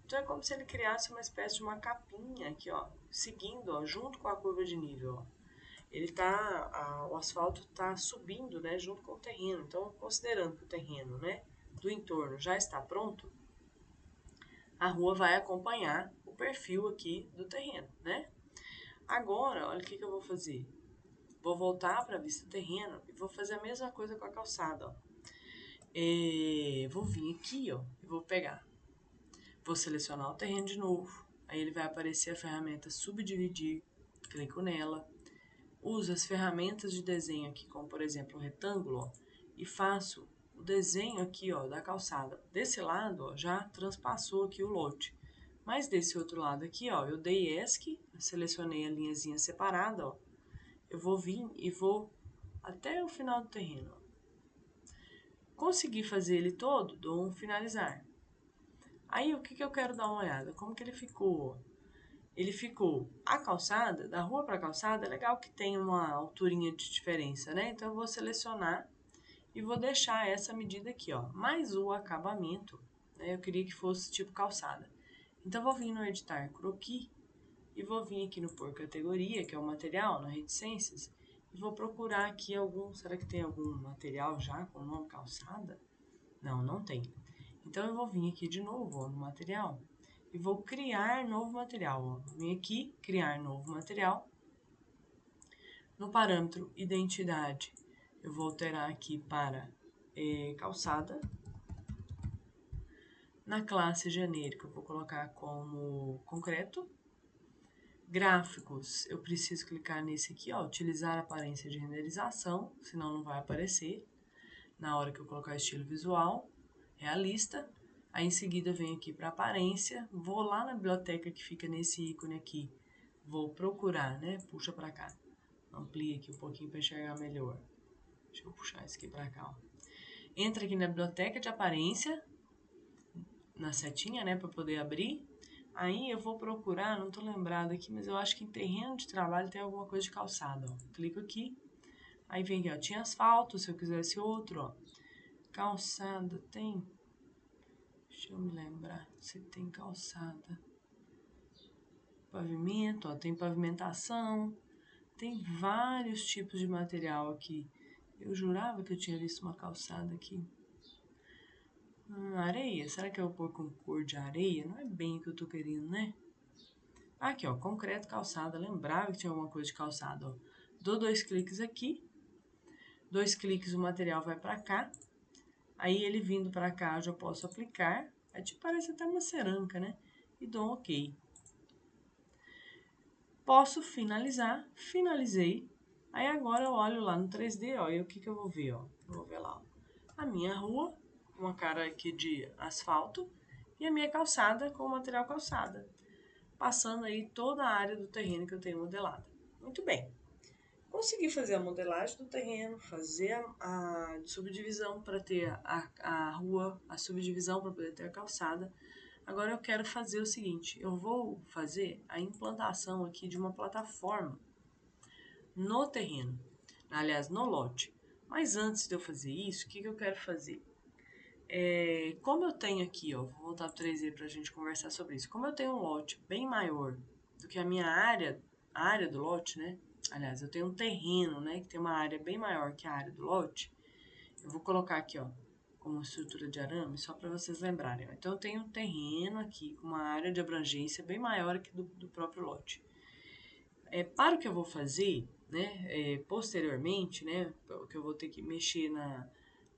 Então, é como se ele criasse uma espécie de uma capinha aqui, ó, seguindo, ó, junto com a curva de nível, ó. O asfalto está subindo, né, junto com o terreno. Então, considerando que o terreno, né, do entorno já está pronto, a rua vai acompanhar o perfil aqui do terreno, né? Agora, olha o que eu vou fazer. Vou voltar para a vista do terreno e vou fazer a mesma coisa com a calçada, ó. Vou vir aqui, ó, e vou pegar. Vou selecionar o terreno de novo. Aí ele vai aparecer a ferramenta subdividir. Clico nela. Uso as ferramentas de desenho aqui, como por exemplo o retângulo, ó, e faço o desenho aqui, ó, da calçada. Desse lado, ó, já transpassou aqui o lote. Mas desse outro lado aqui, ó, eu dei ESC, selecionei a linhazinha separada, ó. Eu vou vir e vou até o final do terreno, ó. Consegui fazer ele todo, dou um finalizar. Aí, o que eu quero dar uma olhada? Como que ele ficou, ó? Ele ficou a calçada, da rua para a calçada, é legal que tem uma alturinha de diferença, né? Então, eu vou selecionar e vou deixar essa medida aqui, ó. Mais o acabamento, né? Eu queria que fosse tipo calçada. Então, eu vou vir no editar croquis e vou vir aqui no por categoria, que é o material, na reticências, e vou procurar aqui será que tem algum material já com o nome calçada? Não, não tem. Então, eu vou vir aqui de novo, ó, no material, e vou criar novo material, ó. Vim aqui, criar novo material. No parâmetro identidade, eu vou alterar aqui para calçada. Na classe genérica, eu vou colocar como concreto. Gráficos, eu preciso clicar nesse aqui, ó, utilizar aparência de renderização, senão não vai aparecer. Na hora que eu colocar estilo visual, realista. Aí em seguida eu venho aqui para aparência, vou lá na biblioteca que fica nesse ícone aqui, vou procurar, né? Puxa para cá, amplia aqui um pouquinho para enxergar melhor. Deixa eu puxar isso aqui para cá, ó. Entra aqui na biblioteca de aparência, na setinha, né, para poder abrir. Aí eu vou procurar, não tô lembrada aqui, mas eu acho que em terreno de trabalho tem alguma coisa de calçada, ó. Clico aqui, aí vem aqui, ó, tinha asfalto, se eu quisesse outro, ó. Calçada, tem? Deixa eu me lembrar se tem calçada. Pavimento, ó, tem pavimentação, tem vários tipos de material aqui. Eu jurava que eu tinha visto uma calçada aqui. Areia, será que eu vou pôr com cor de areia? Não é bem o que eu tô querendo, né? Aqui, ó, concreto, calçada. Lembrava que tinha alguma coisa de calçada, ó. Dou 2 cliques aqui. 2 cliques, o material vai pra cá. Aí, ele vindo pra cá, eu já posso aplicar. É tipo, parece até uma cerâmica, né? E dou um OK. Posso finalizar. Finalizei. Aí, agora eu olho lá no 3D, ó. E o que eu vou ver, ó? Eu vou ver lá, ó, a minha rua, uma cara aqui de asfalto. E a minha calçada com o material calçada, passando aí toda a área do terreno que eu tenho modelado. Muito bem. Consegui fazer a modelagem do terreno, fazer a subdivisão para ter a rua, a subdivisão para poder ter a calçada. Agora eu quero fazer o seguinte, eu vou fazer a implantação aqui de uma plataforma no terreno, aliás, no lote. Mas antes de eu fazer isso, o que eu quero fazer? Como eu tenho aqui, ó, vou voltar para o 3D para a gente conversar sobre isso. Como eu tenho um lote bem maior do que a minha área, a área do lote, né? Aliás, eu tenho um terreno, né, que tem uma área bem maior que a área do lote. Eu vou colocar aqui, ó, como estrutura de arame, só para vocês lembrarem. Ó. Então, eu tenho um terreno aqui com uma área de abrangência bem maior que do próprio lote. Para o que eu vou fazer, né, posteriormente, né, que eu vou ter que mexer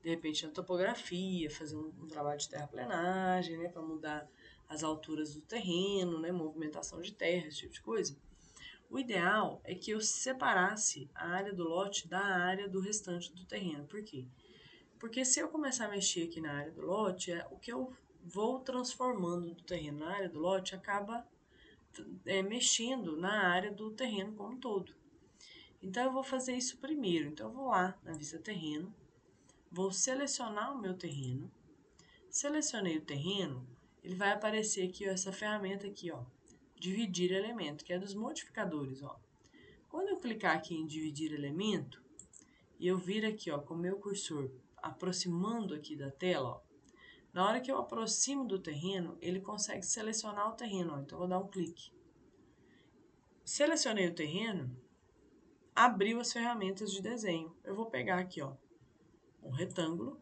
de repente na topografia, fazer um trabalho de terraplenagem, né, para mudar as alturas do terreno, né, movimentação de terra, esse tipo de coisa. O ideal é que eu separasse a área do lote da área do restante do terreno. Por quê? Porque se eu começar a mexer aqui na área do lote, o que eu vou transformando do terreno na área do lote acaba mexendo na área do terreno como um todo. Então, eu vou fazer isso primeiro. Então, eu vou lá na vista terreno, vou selecionar o meu terreno. Selecionei o terreno, ele vai aparecer aqui, ó, essa ferramenta aqui, ó, dividir elemento, que é dos modificadores, ó. Quando eu clicar aqui em dividir elemento, e eu vir aqui, ó, com o meu cursor aproximando aqui da tela, ó, na hora que eu aproximo do terreno, ele consegue selecionar o terreno, ó, então eu vou dar um clique. Selecionei o terreno, abriu as ferramentas de desenho. Eu vou pegar aqui, ó, um retângulo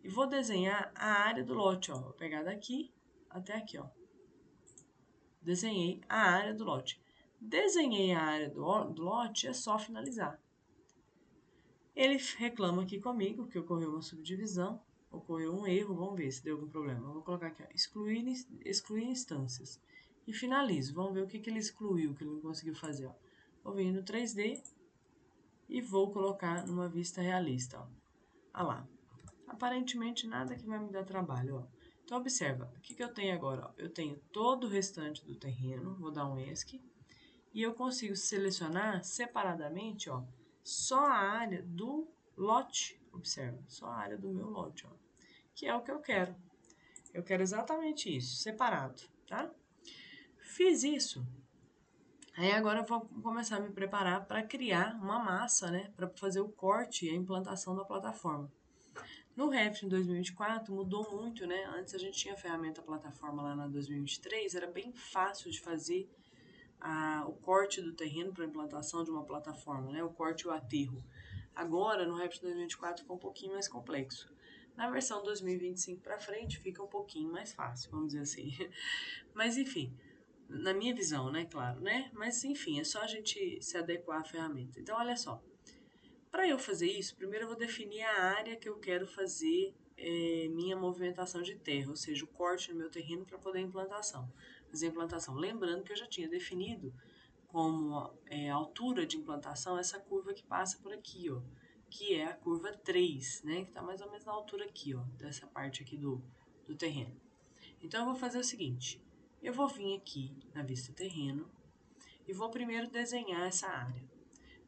e vou desenhar a área do lote, ó. Vou pegar daqui até aqui, ó. Desenhei a área do lote. Desenhei a área do lote, é só finalizar. Ele reclama aqui comigo que ocorreu uma subdivisão, ocorreu um erro, vamos ver se deu algum problema. Eu vou colocar aqui, ó, excluir instâncias. E finalizo, vamos ver o que ele excluiu, que ele não conseguiu fazer, ó. Vou vir no 3D e vou colocar numa vista realista, ó. Olha lá. Aparentemente nada que vai me dar trabalho, ó. Então, observa, o que eu tenho agora? Ó? Eu tenho todo o restante do terreno, vou dar um ESC, e eu consigo selecionar separadamente, ó, só a área do lote, observa, só a área do meu lote, ó, que é o que eu quero. Eu quero exatamente isso, separado, tá? Fiz isso. Aí agora eu vou começar a me preparar para criar uma massa, né, para fazer o corte e a implantação da plataforma. No Revit em 2024 mudou muito, né? Antes a gente tinha a ferramenta plataforma lá na 2023, era bem fácil de fazer o corte do terreno para implantação de uma plataforma, né? O corte e o aterro. Agora, no Revit 2024 ficou um pouquinho mais complexo. Na versão 2025 para frente fica um pouquinho mais fácil, vamos dizer assim. Mas enfim, na minha visão, né, claro, né? Mas enfim, é só a gente se adequar à ferramenta. Então, olha só. Para eu fazer isso, primeiro eu vou definir a área que eu quero fazer minha movimentação de terra, ou seja, o corte no meu terreno para poder fazer a implantação. Lembrando que eu já tinha definido como altura de implantação essa curva que passa por aqui, ó, que é a curva 3, né, que está mais ou menos na altura aqui, ó, dessa parte aqui do terreno. Então eu vou fazer o seguinte, eu vou vir aqui na vista terreno e vou primeiro desenhar essa área.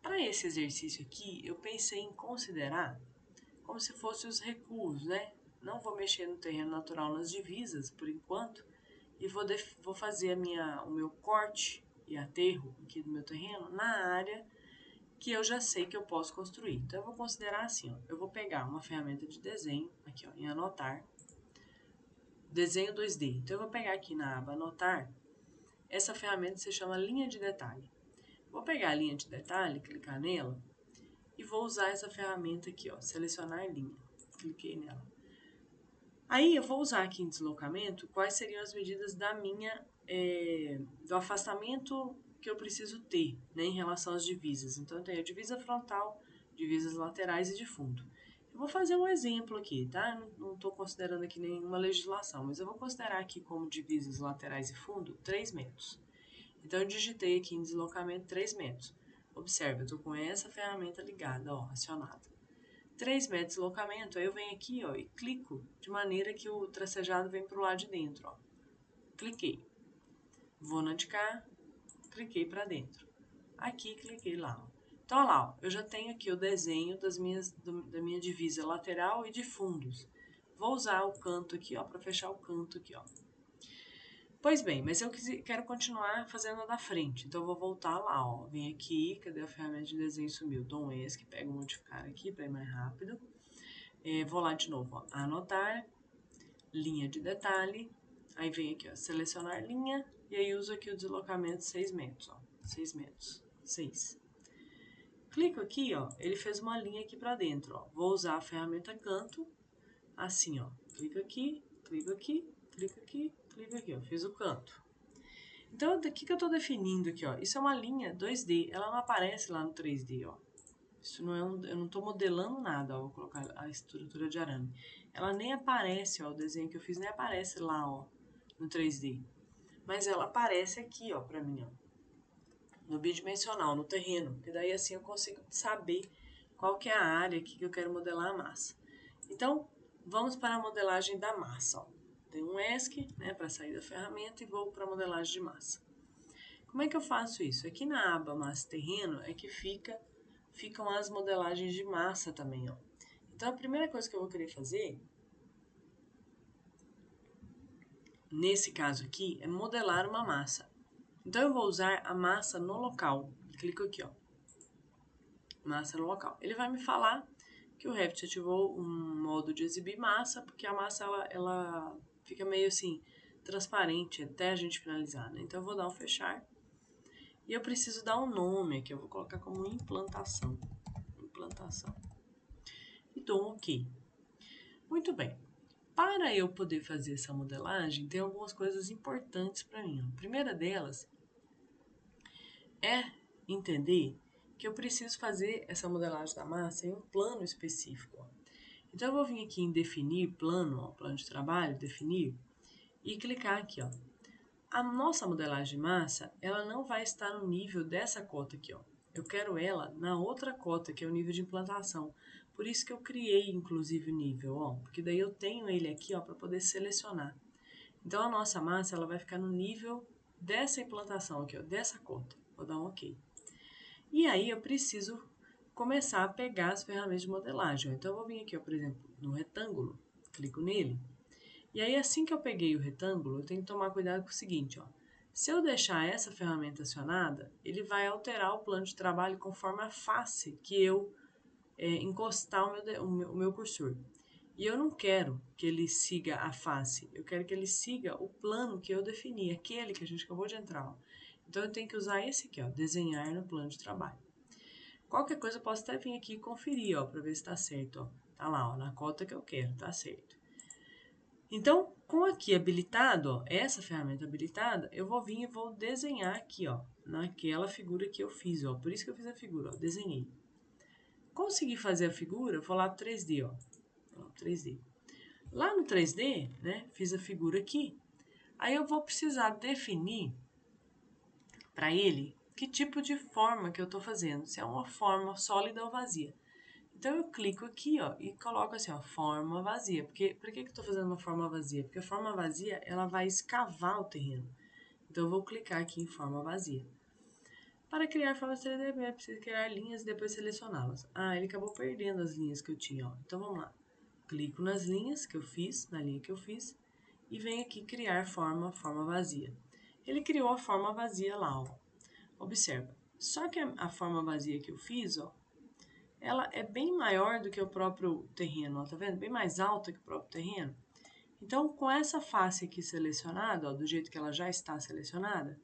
Para esse exercício aqui, eu pensei em considerar como se fossem os recuos, né? Não vou mexer no terreno natural nas divisas, por enquanto, e vou fazer o meu corte e aterro aqui do meu terreno na área que eu já sei que eu posso construir. Então, eu vou considerar assim, ó, eu vou pegar uma ferramenta de desenho, aqui ó, em anotar, desenho 2D. Então, eu vou pegar aqui na aba anotar, essa ferramenta se chama linha de detalhe. Vou pegar a linha de detalhe, clicar nela, e vou usar essa ferramenta aqui, ó, selecionar linha. Cliquei nela. Aí eu vou usar aqui em deslocamento quais seriam as medidas do afastamento que eu preciso ter, né, em relação às divisas. Então eu tenho a divisa frontal, divisas laterais e de fundo. Eu vou fazer um exemplo aqui, tá? Não estou considerando aqui nenhuma legislação, mas eu vou considerar aqui como divisas laterais e fundo 3 metros. Então eu digitei aqui em deslocamento 3 metros. Observe, eu estou com essa ferramenta ligada, ó, acionada. 3 metros de deslocamento, aí eu venho aqui, ó, e clico de maneira que o tracejado vem para o lado de dentro, ó. Cliquei. Vou na de cá, cliquei para dentro. Aqui, cliquei lá, ó. Então, olha lá, ó, eu já tenho aqui o desenho da minha divisa lateral e de fundos. Vou usar o canto aqui, ó, para fechar o canto aqui, ó. Pois bem, mas eu quero continuar fazendo a da frente, então eu vou voltar lá, ó. Vem aqui, cadê a ferramenta de desenho? Sumiu. Dou um ESC, pego o modificar aqui para ir mais rápido. Vou lá de novo, ó, anotar, linha de detalhe, aí vem aqui, ó, selecionar linha, e aí uso aqui o deslocamento 6 metros, ó, 6 metros, 6. Clico aqui, ó, ele fez uma linha aqui para dentro, ó. Vou usar a ferramenta canto, assim, ó, clico aqui, clico aqui, clico aqui, clico aqui, ó, fiz o canto. Então, o que eu estou definindo aqui, ó? Isso é uma linha 2D, ela não aparece lá no 3D, ó. Isso não eu não estou modelando nada, ó, vou colocar a estrutura de arame. Ela nem aparece, ó, o desenho que eu fiz nem aparece lá, ó, no 3D. Mas ela aparece aqui, ó, pra mim, ó, no bidimensional, no terreno, que daí assim eu consigo saber qual que é a área aqui que eu quero modelar a massa. Então, vamos para a modelagem da massa, ó. Tem um ESC, né, para sair da ferramenta e vou para a modelagem de massa. Como é que eu faço isso? Aqui na aba massa terreno é que ficam as modelagens de massa também, ó. Então, a primeira coisa que eu vou querer fazer, nesse caso aqui, é modelar uma massa. Então, eu vou usar a massa no local. Clico aqui, ó. Massa no local. Ele vai me falar que o Revit ativou um modo de exibir massa, porque a massa, ela fica meio assim, transparente até a gente finalizar, né? Então, eu vou dar um fechar. E eu preciso dar um nome aqui, eu vou colocar como implantação. Implantação. E dou um OK. Muito bem. Para eu poder fazer essa modelagem, tem algumas coisas importantes para mim. A primeira delas é entender que eu preciso fazer essa modelagem da massa em um plano específico. Então, eu vou vir aqui em definir plano, ó, plano de trabalho, definir, e clicar aqui, ó. A nossa modelagem de massa, ela não vai estar no nível dessa cota aqui, ó. Eu quero ela na outra cota, que é o nível de implantação, Por isso que eu criei, inclusive, o nível, ó, porque daí eu tenho ele aqui, ó, para poder selecionar. Então, a nossa massa, ela vai ficar no nível dessa implantação aqui, ó, dessa cota. Vou dar um OK. E aí, eu preciso começar a pegar as ferramentas de modelagem. Então, eu vou vir aqui, ó, por exemplo, no retângulo, clico nele. E aí, assim que eu peguei o retângulo, eu tenho que tomar cuidado com o seguinte, ó. Se eu deixar essa ferramenta acionada, ele vai alterar o plano de trabalho conforme a face que eu encostar o meu cursor. E eu não quero que ele siga a face, eu quero que ele siga o plano que eu defini, aquele que a gente acabou de entrar. Ó. Então, eu tenho que usar esse aqui, ó, desenhar no plano de trabalho. Qualquer coisa eu posso até vir aqui e conferir, ó, para ver se está certo. Ó. Tá lá, ó, na cota que eu quero, tá certo. Então, com aqui habilitado, ó, essa ferramenta habilitada, eu vou vir e vou desenhar aqui, ó, naquela figura que eu fiz, ó. Por isso que eu fiz a figura, ó, desenhei. Consegui fazer a figura, vou lá pro 3D, ó. 3D. Lá no 3D, né, fiz a figura aqui. Aí eu vou precisar definir para ele que tipo de forma que eu estou fazendo, se é uma forma sólida ou vazia. Então eu clico aqui, ó, e coloco assim, ó, forma vazia. Porque por que eu estou fazendo uma forma vazia? Porque a forma vazia, ela vai escavar o terreno. Então eu vou clicar aqui em forma vazia. Para criar formas 3D, primeiro preciso criar linhas e depois selecioná-las. Ah, ele acabou perdendo as linhas que eu tinha, ó. Então vamos lá. Clico nas linhas que eu fiz, na linha que eu fiz, e venho aqui criar forma vazia. Ele criou a forma vazia lá, ó. Observa. Só que a forma vazia que eu fiz, ó, ela é bem maior do que o próprio terreno, ó, tá vendo? Bem mais alta que o próprio terreno. Então, com essa face aqui selecionada, ó, do jeito que ela já está selecionada,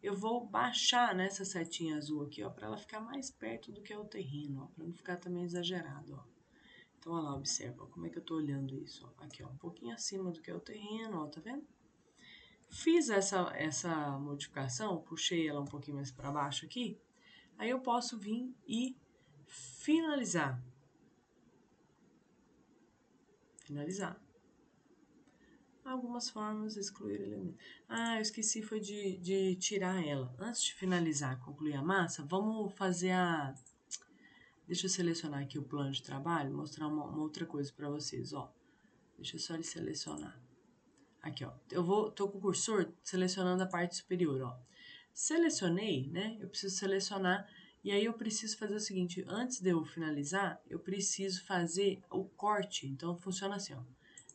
eu vou baixar nessa setinha azul aqui, ó, para ela ficar mais perto do que é o terreno, ó, para não ficar também exagerado, ó. Então, olha lá, observa, ó, como é que eu tô olhando isso, ó. Aqui, ó, um pouquinho acima do que é o terreno, ó, tá vendo? Fiz essa modificação, puxei ela um pouquinho mais para baixo aqui, aí eu posso vir e finalizar. Finalizar. Algumas formas, excluir elemento. Ah, eu esqueci foi de tirar ela. Antes de finalizar, concluir a massa, vamos fazer a... Deixa eu selecionar aqui o plano de trabalho, mostrar uma outra coisa para vocês, ó. Deixa eu só ele selecionar. Aqui, ó. Tô com o cursor selecionando a parte superior, ó. Selecionei, né? Eu preciso selecionar e aí eu preciso fazer o seguinte, antes de eu finalizar, eu preciso fazer o corte. Então, funciona assim, ó.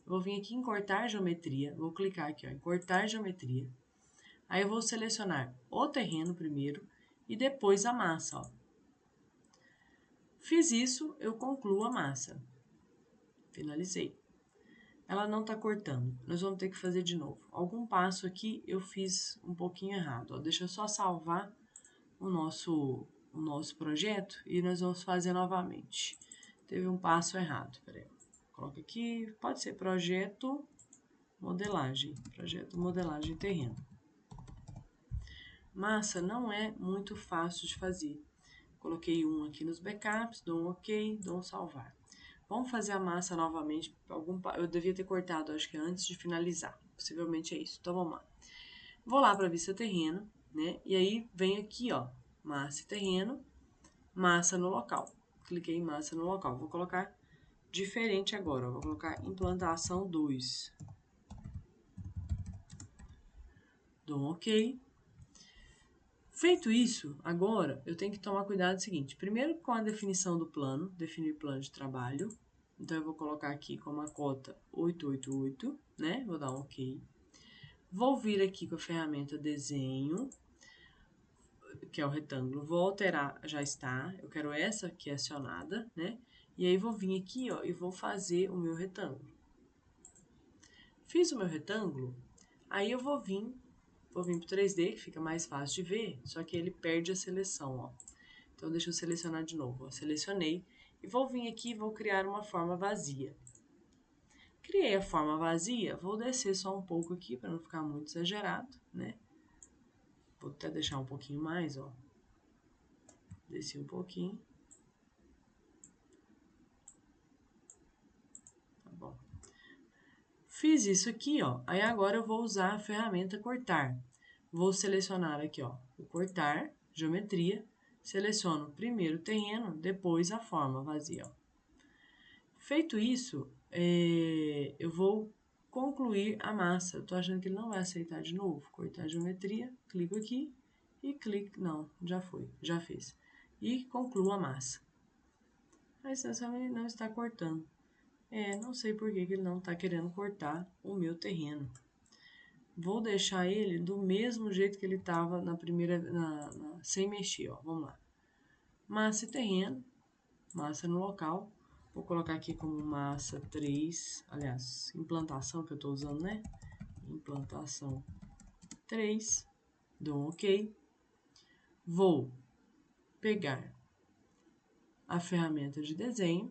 Eu vou vir aqui em cortar geometria, vou clicar aqui, ó, em cortar geometria. Aí eu vou selecionar o terreno primeiro e depois a massa, ó. Fiz isso, eu concluo a massa. Finalizei. Ela não tá cortando, nós vamos ter que fazer de novo. Algum passo aqui eu fiz um pouquinho errado, ó. Deixa eu só salvar o nosso projeto e nós vamos fazer novamente. Teve um passo errado, peraí. Coloca aqui, pode ser projeto modelagem terreno. Massa não é muito fácil de fazer. Coloquei um aqui nos backups, dou um OK, dou um salvar. Vamos fazer a massa novamente. Eu devia ter cortado, acho que antes de finalizar. Possivelmente é isso. Então vamos lá. Vou lá para vista terreno, né? E aí vem aqui, ó, massa e terreno, massa no local. Cliquei em massa no local. Vou colocar diferente agora, ó. Vou colocar implantação 2. Dou um OK. Feito isso, agora eu tenho que tomar cuidado do seguinte. Primeiro com a definição do plano, definir plano de trabalho. Então eu vou colocar aqui como a cota 888, né? Vou dar um OK. Vou vir aqui com a ferramenta desenho, que é o retângulo. Vou alterar, já está. Eu quero essa aqui acionada, né? E aí vou vir aqui, ó, e vou fazer o meu retângulo. Fiz o meu retângulo, aí eu vou vir pro 3D, que fica mais fácil de ver, só que ele perde a seleção, ó. Então, deixa eu selecionar de novo, ó. Selecionei e vou vir aqui e vou criar uma forma vazia. Criei a forma vazia, vou descer só um pouco aqui para não ficar muito exagerado, né? Vou até deixar um pouquinho mais, ó. Desci um pouquinho. Tá bom. Fiz isso aqui, ó. Aí agora eu vou usar a ferramenta cortar. Vou selecionar aqui, ó, o cortar, geometria. Seleciono primeiro o terreno, depois a forma vazia, ó. Feito isso, eu vou concluir a massa. Eu tô achando que ele não vai aceitar de novo. Cortar a geometria, clico aqui e clico... Não, já foi, já fez. E concluo a massa. A extensão ele não está cortando. Não sei por que ele não está querendo cortar o meu terreno. Vou deixar ele do mesmo jeito que ele estava na primeira, sem mexer, ó. Vamos lá. Massa e terreno, massa no local. Vou colocar aqui como massa 3, aliás, implantação que eu estou usando, né? Implantação 3, dou um OK. Vou pegar a ferramenta de desenho.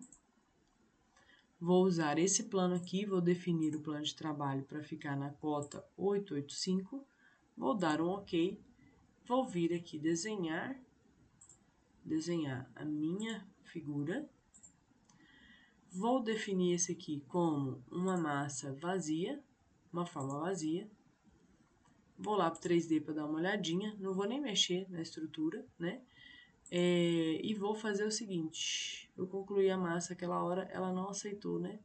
Vou usar esse plano aqui, vou definir o plano de trabalho para ficar na cota 885. Vou dar um OK. Vou vir aqui desenhar a minha figura. Vou definir esse aqui como uma massa vazia, uma forma vazia. Vou lá para o 3D para dar uma olhadinha, não vou nem mexer na estrutura, né? E vou fazer o seguinte, eu concluí a massa aquela hora, ela não aceitou, né?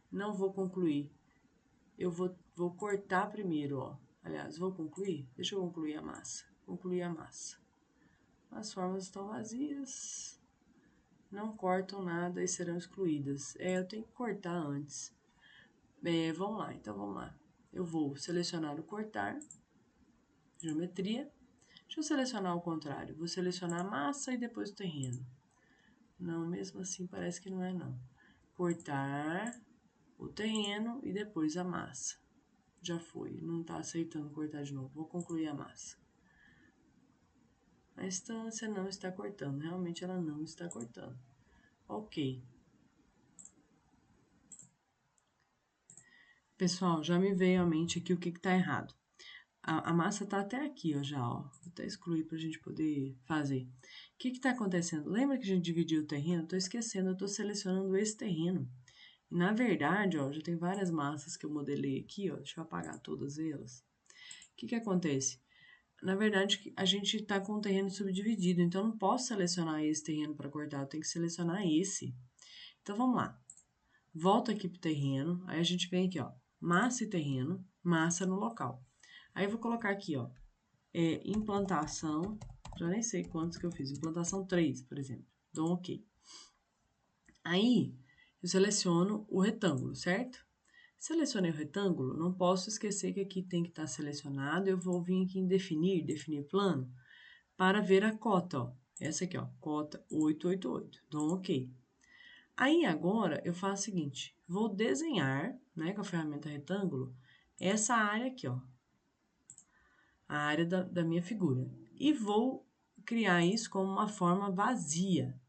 Não vou concluir, eu vou cortar primeiro, ó. Aliás, vou concluir? Deixa eu concluir a massa. Concluir a massa. As formas estão vazias, não cortam nada e serão excluídas. Eu tenho que cortar antes. Vamos lá, então vamos lá. Eu vou selecionar o cortar, geometria. Deixa eu selecionar o contrário. Vou selecionar a massa e depois o terreno. Não, mesmo assim parece que não é não. Cortar o terreno e depois a massa. Já foi, não está aceitando cortar de novo. Vou concluir a massa. A instância não está cortando, realmente ela não está cortando. Ok. Pessoal, já me veio à mente aqui o que está errado. A massa está até aqui, ó, já, ó. Vou até excluir para a gente poder fazer. O que está acontecendo? Lembra que a gente dividiu o terreno? Estou esquecendo, eu estou selecionando esse terreno. E, na verdade, ó, já tem várias massas que eu modelei aqui, ó. Deixa eu apagar todas elas. O que acontece? Na verdade, a gente está com o terreno subdividido, então eu não posso selecionar esse terreno para cortar, eu tenho que selecionar esse. Então, vamos lá. Volta aqui para o terreno, aí a gente vem aqui, ó, massa e terreno, massa no local. Aí eu vou colocar aqui, ó, implantação, já nem sei quantos que eu fiz, implantação 3, por exemplo, dou um OK. Aí, eu seleciono o retângulo, certo? Selecionei o retângulo, não posso esquecer que aqui tem que estar selecionado, eu vou vir aqui em definir plano, para ver a cota, ó. Essa aqui, ó, cota 888, dou um OK. Aí agora eu faço o seguinte, vou desenhar, né, com a ferramenta retângulo, essa área aqui, ó, a área da minha figura. E vou criar isso como uma forma vazia,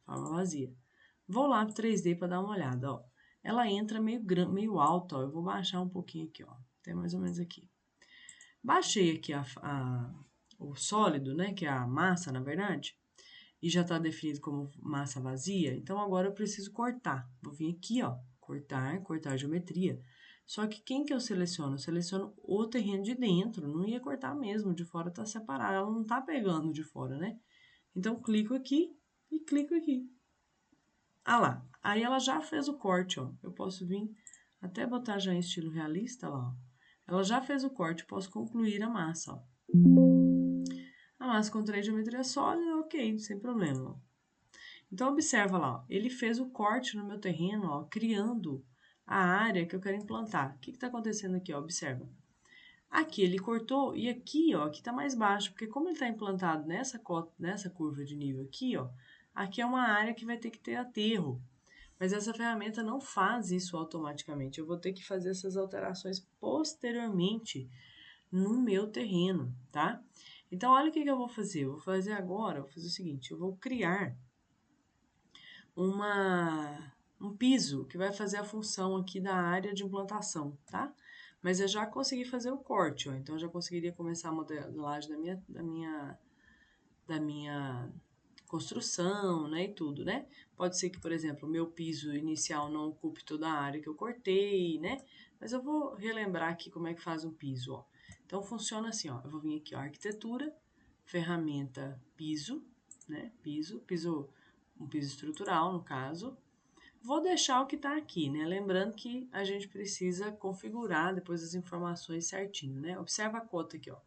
Vou lá para o 3D para dar uma olhada, ó. Ela entra meio alta, ó. Eu vou baixar um pouquinho aqui, ó, até mais ou menos aqui. Baixei aqui o sólido, né, que é a massa, na verdade, e já está definido como massa vazia, então agora eu preciso cortar. Vou vir aqui, ó, cortar a geometria. Só que quem que eu seleciono? Eu seleciono o terreno de dentro, não ia cortar mesmo, de fora tá separado, ela não tá pegando de fora, né? Então, clico aqui e clico aqui. Ah lá, aí ela já fez o corte, ó. Eu posso vir até botar já em estilo realista, lá, ó. Ela já fez o corte, posso concluir a massa, ó. A massa com 3 geometria sólida, ok, sem problema, ó. Então, observa lá, ó, ele fez o corte no meu terreno, ó, criando a área que eu quero implantar. O que está acontecendo aqui? Ó, observa. Aqui ele cortou e aqui, ó, aqui está mais baixo, porque como ele está implantado nessa curva de nível aqui, ó, aqui é uma área que vai ter que ter aterro. Mas essa ferramenta não faz isso automaticamente. Eu vou ter que fazer essas alterações posteriormente no meu terreno, tá? Então, olha o que eu vou fazer. Eu vou fazer agora, vou fazer o seguinte, eu vou criar um piso que vai fazer a função aqui da área de implantação, tá? Mas eu já consegui fazer o corte, ó, então eu já conseguiria começar a modelagem da minha construção, né, e tudo, né? Pode ser que, por exemplo, o meu piso inicial não ocupe toda a área que eu cortei, né? Mas eu vou relembrar aqui como é que faz um piso, ó. Então, funciona assim, ó. Eu vou vir aqui, ó, arquitetura, ferramenta piso, né? Um piso estrutural, no caso. Vou deixar o que está aqui, né? Lembrando que a gente precisa configurar depois as informações certinho, né? Observa a cota aqui, ó,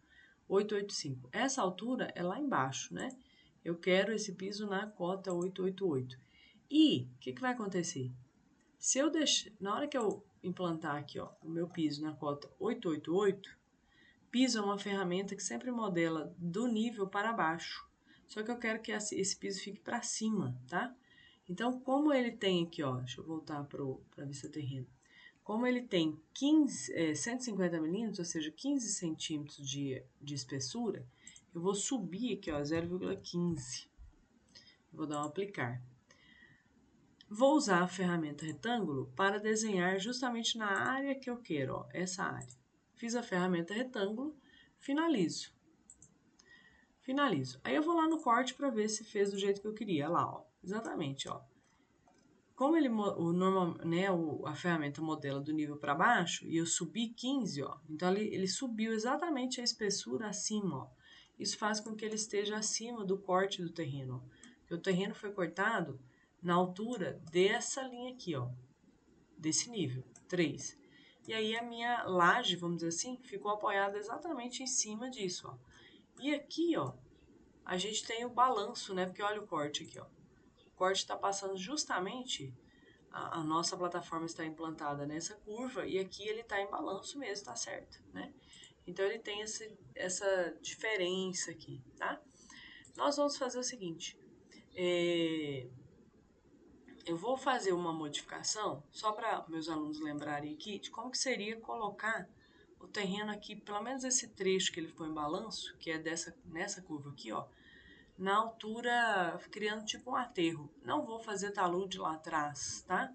885. Essa altura é lá embaixo, né? Eu quero esse piso na cota 888. E o que vai acontecer? Se eu deixar, na hora que eu implantar aqui, ó, o meu piso na cota 888, piso é uma ferramenta que sempre modela do nível para baixo. Só que eu quero que esse piso fique para cima, tá? Então, como ele tem aqui, ó, deixa eu voltar para a vista terreno. Como ele tem 150 milímetros, ou seja, 15 centímetros de espessura, eu vou subir aqui, ó, 0,15. Vou dar um aplicar. Vou usar a ferramenta retângulo para desenhar justamente na área que eu quero, ó, essa área. Fiz a ferramenta retângulo, finalizo. Finalizo. Aí eu vou lá no corte para ver se fez do jeito que eu queria. Lá, ó, exatamente, ó. Como ele, a ferramenta modela do nível para baixo e eu subi 15, ó, então ele subiu exatamente a espessura acima, ó. Isso faz com que ele esteja acima do corte do terreno, ó. Porque o terreno foi cortado na altura dessa linha aqui, ó, desse nível, 3. E aí a minha laje, vamos dizer assim, ficou apoiada exatamente em cima disso, ó. E aqui, ó, a gente tem o balanço, né? Porque olha o corte aqui, ó. O corte está passando justamente, a nossa plataforma está implantada nessa curva e aqui ele está em balanço mesmo, tá certo, né? Então ele tem essa diferença aqui, tá? Nós vamos fazer o seguinte, eu vou fazer uma modificação, só para meus alunos lembrarem aqui, de como que seria colocar o terreno aqui, pelo menos esse trecho que ele ficou em balanço, que é nessa curva aqui, ó, na altura, criando tipo um aterro. Não vou fazer talude lá atrás, tá?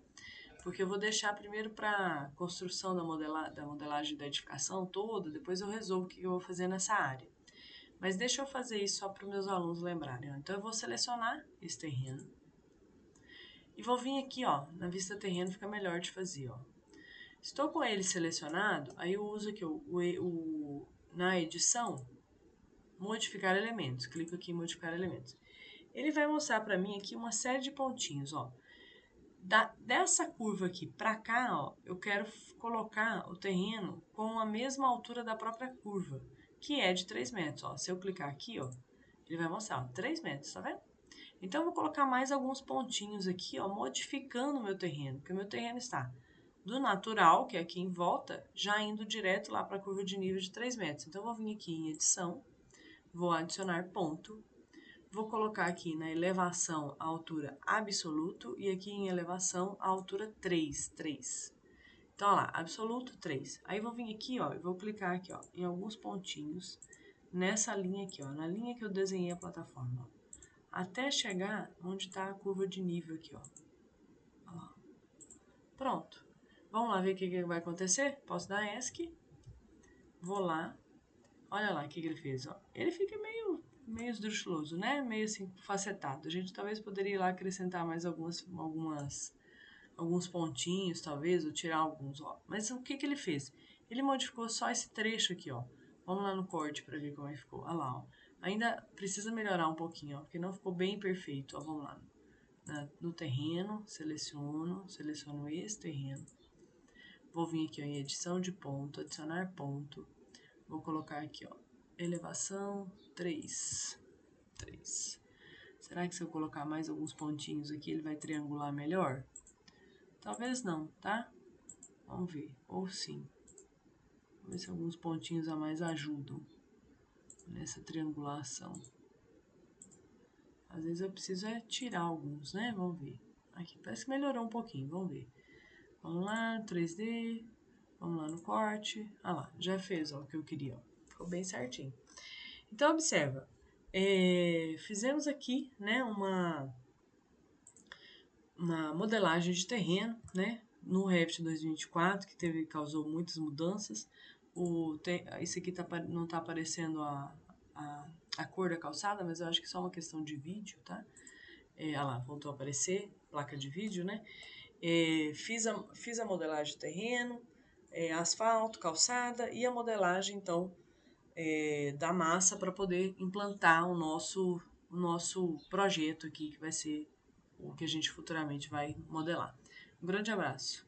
Porque eu vou deixar primeiro para construção da modelagem da edificação toda, depois eu resolvo o que eu vou fazer nessa área. Mas deixa eu fazer isso só para os meus alunos lembrarem. Então eu vou selecionar esse terreno e vou vir aqui, ó, na vista terreno fica melhor de fazer, ó. Estou com ele selecionado, aí eu uso aqui na edição, modificar elementos. Clico aqui em modificar elementos. Ele vai mostrar para mim aqui uma série de pontinhos, ó. Dessa curva aqui para cá, ó, eu quero colocar o terreno com a mesma altura da própria curva, que é de 3 metros, ó. Se eu clicar aqui, ó, ele vai mostrar, ó, 3 metros, tá vendo? Então, eu vou colocar mais alguns pontinhos aqui, ó, modificando o meu terreno, porque o meu terreno está do natural, que é aqui em volta, já indo direto lá para a curva de nível de 3 metros. Então, eu vou vir aqui em edição, vou adicionar ponto, vou colocar aqui na elevação a altura absoluto e aqui em elevação a altura 3. Então, olha lá, absoluto 3. Aí, vou vir aqui, ó, e vou clicar aqui, ó, em alguns pontinhos nessa linha aqui, ó, na linha que eu desenhei a plataforma, ó, até chegar onde está a curva de nível aqui, ó. Olha lá. Pronto. Vamos lá ver o que vai acontecer? Posso dar ESC. Vou lá. Olha lá o que ele fez, ó. Ele fica meio esdrúxuloso, né? Meio assim, facetado. A gente talvez poderia ir lá acrescentar mais alguns pontinhos, talvez, ou tirar alguns, ó. Mas o que ele fez? Ele modificou só esse trecho aqui, ó. Vamos lá no corte para ver como é que ficou. Olha lá, ó. Ainda precisa melhorar um pouquinho, ó, porque não ficou bem perfeito, ó. Vamos lá. No terreno, seleciono esse terreno. Vou vir aqui, ó, em edição de ponto, adicionar ponto. Vou colocar aqui, ó, elevação 3. Será que se eu colocar mais alguns pontinhos aqui, ele vai triangular melhor? Talvez não, tá? Vamos ver, ou sim. Vamos ver se alguns pontinhos a mais ajudam nessa triangulação. Às vezes eu preciso tirar alguns, né? Vamos ver. Aqui, parece que melhorou um pouquinho, vamos ver. Vamos lá, 3D. Vamos lá no corte. Ah lá, já fez, ó, o que eu queria, ó. Ficou bem certinho. Então, observa. Fizemos aqui, né, uma modelagem de terreno, né, no Revit 2024, que causou muitas mudanças. Esse aqui não está aparecendo a cor da calçada, mas eu acho que é só uma questão de vídeo, tá? Olha lá, voltou a aparecer, placa de vídeo, né? Fiz a modelagem de terreno, asfalto, calçada e a modelagem, então, da massa para poder implantar o nosso projeto aqui, que vai ser o que a gente futuramente vai modelar. Um grande abraço.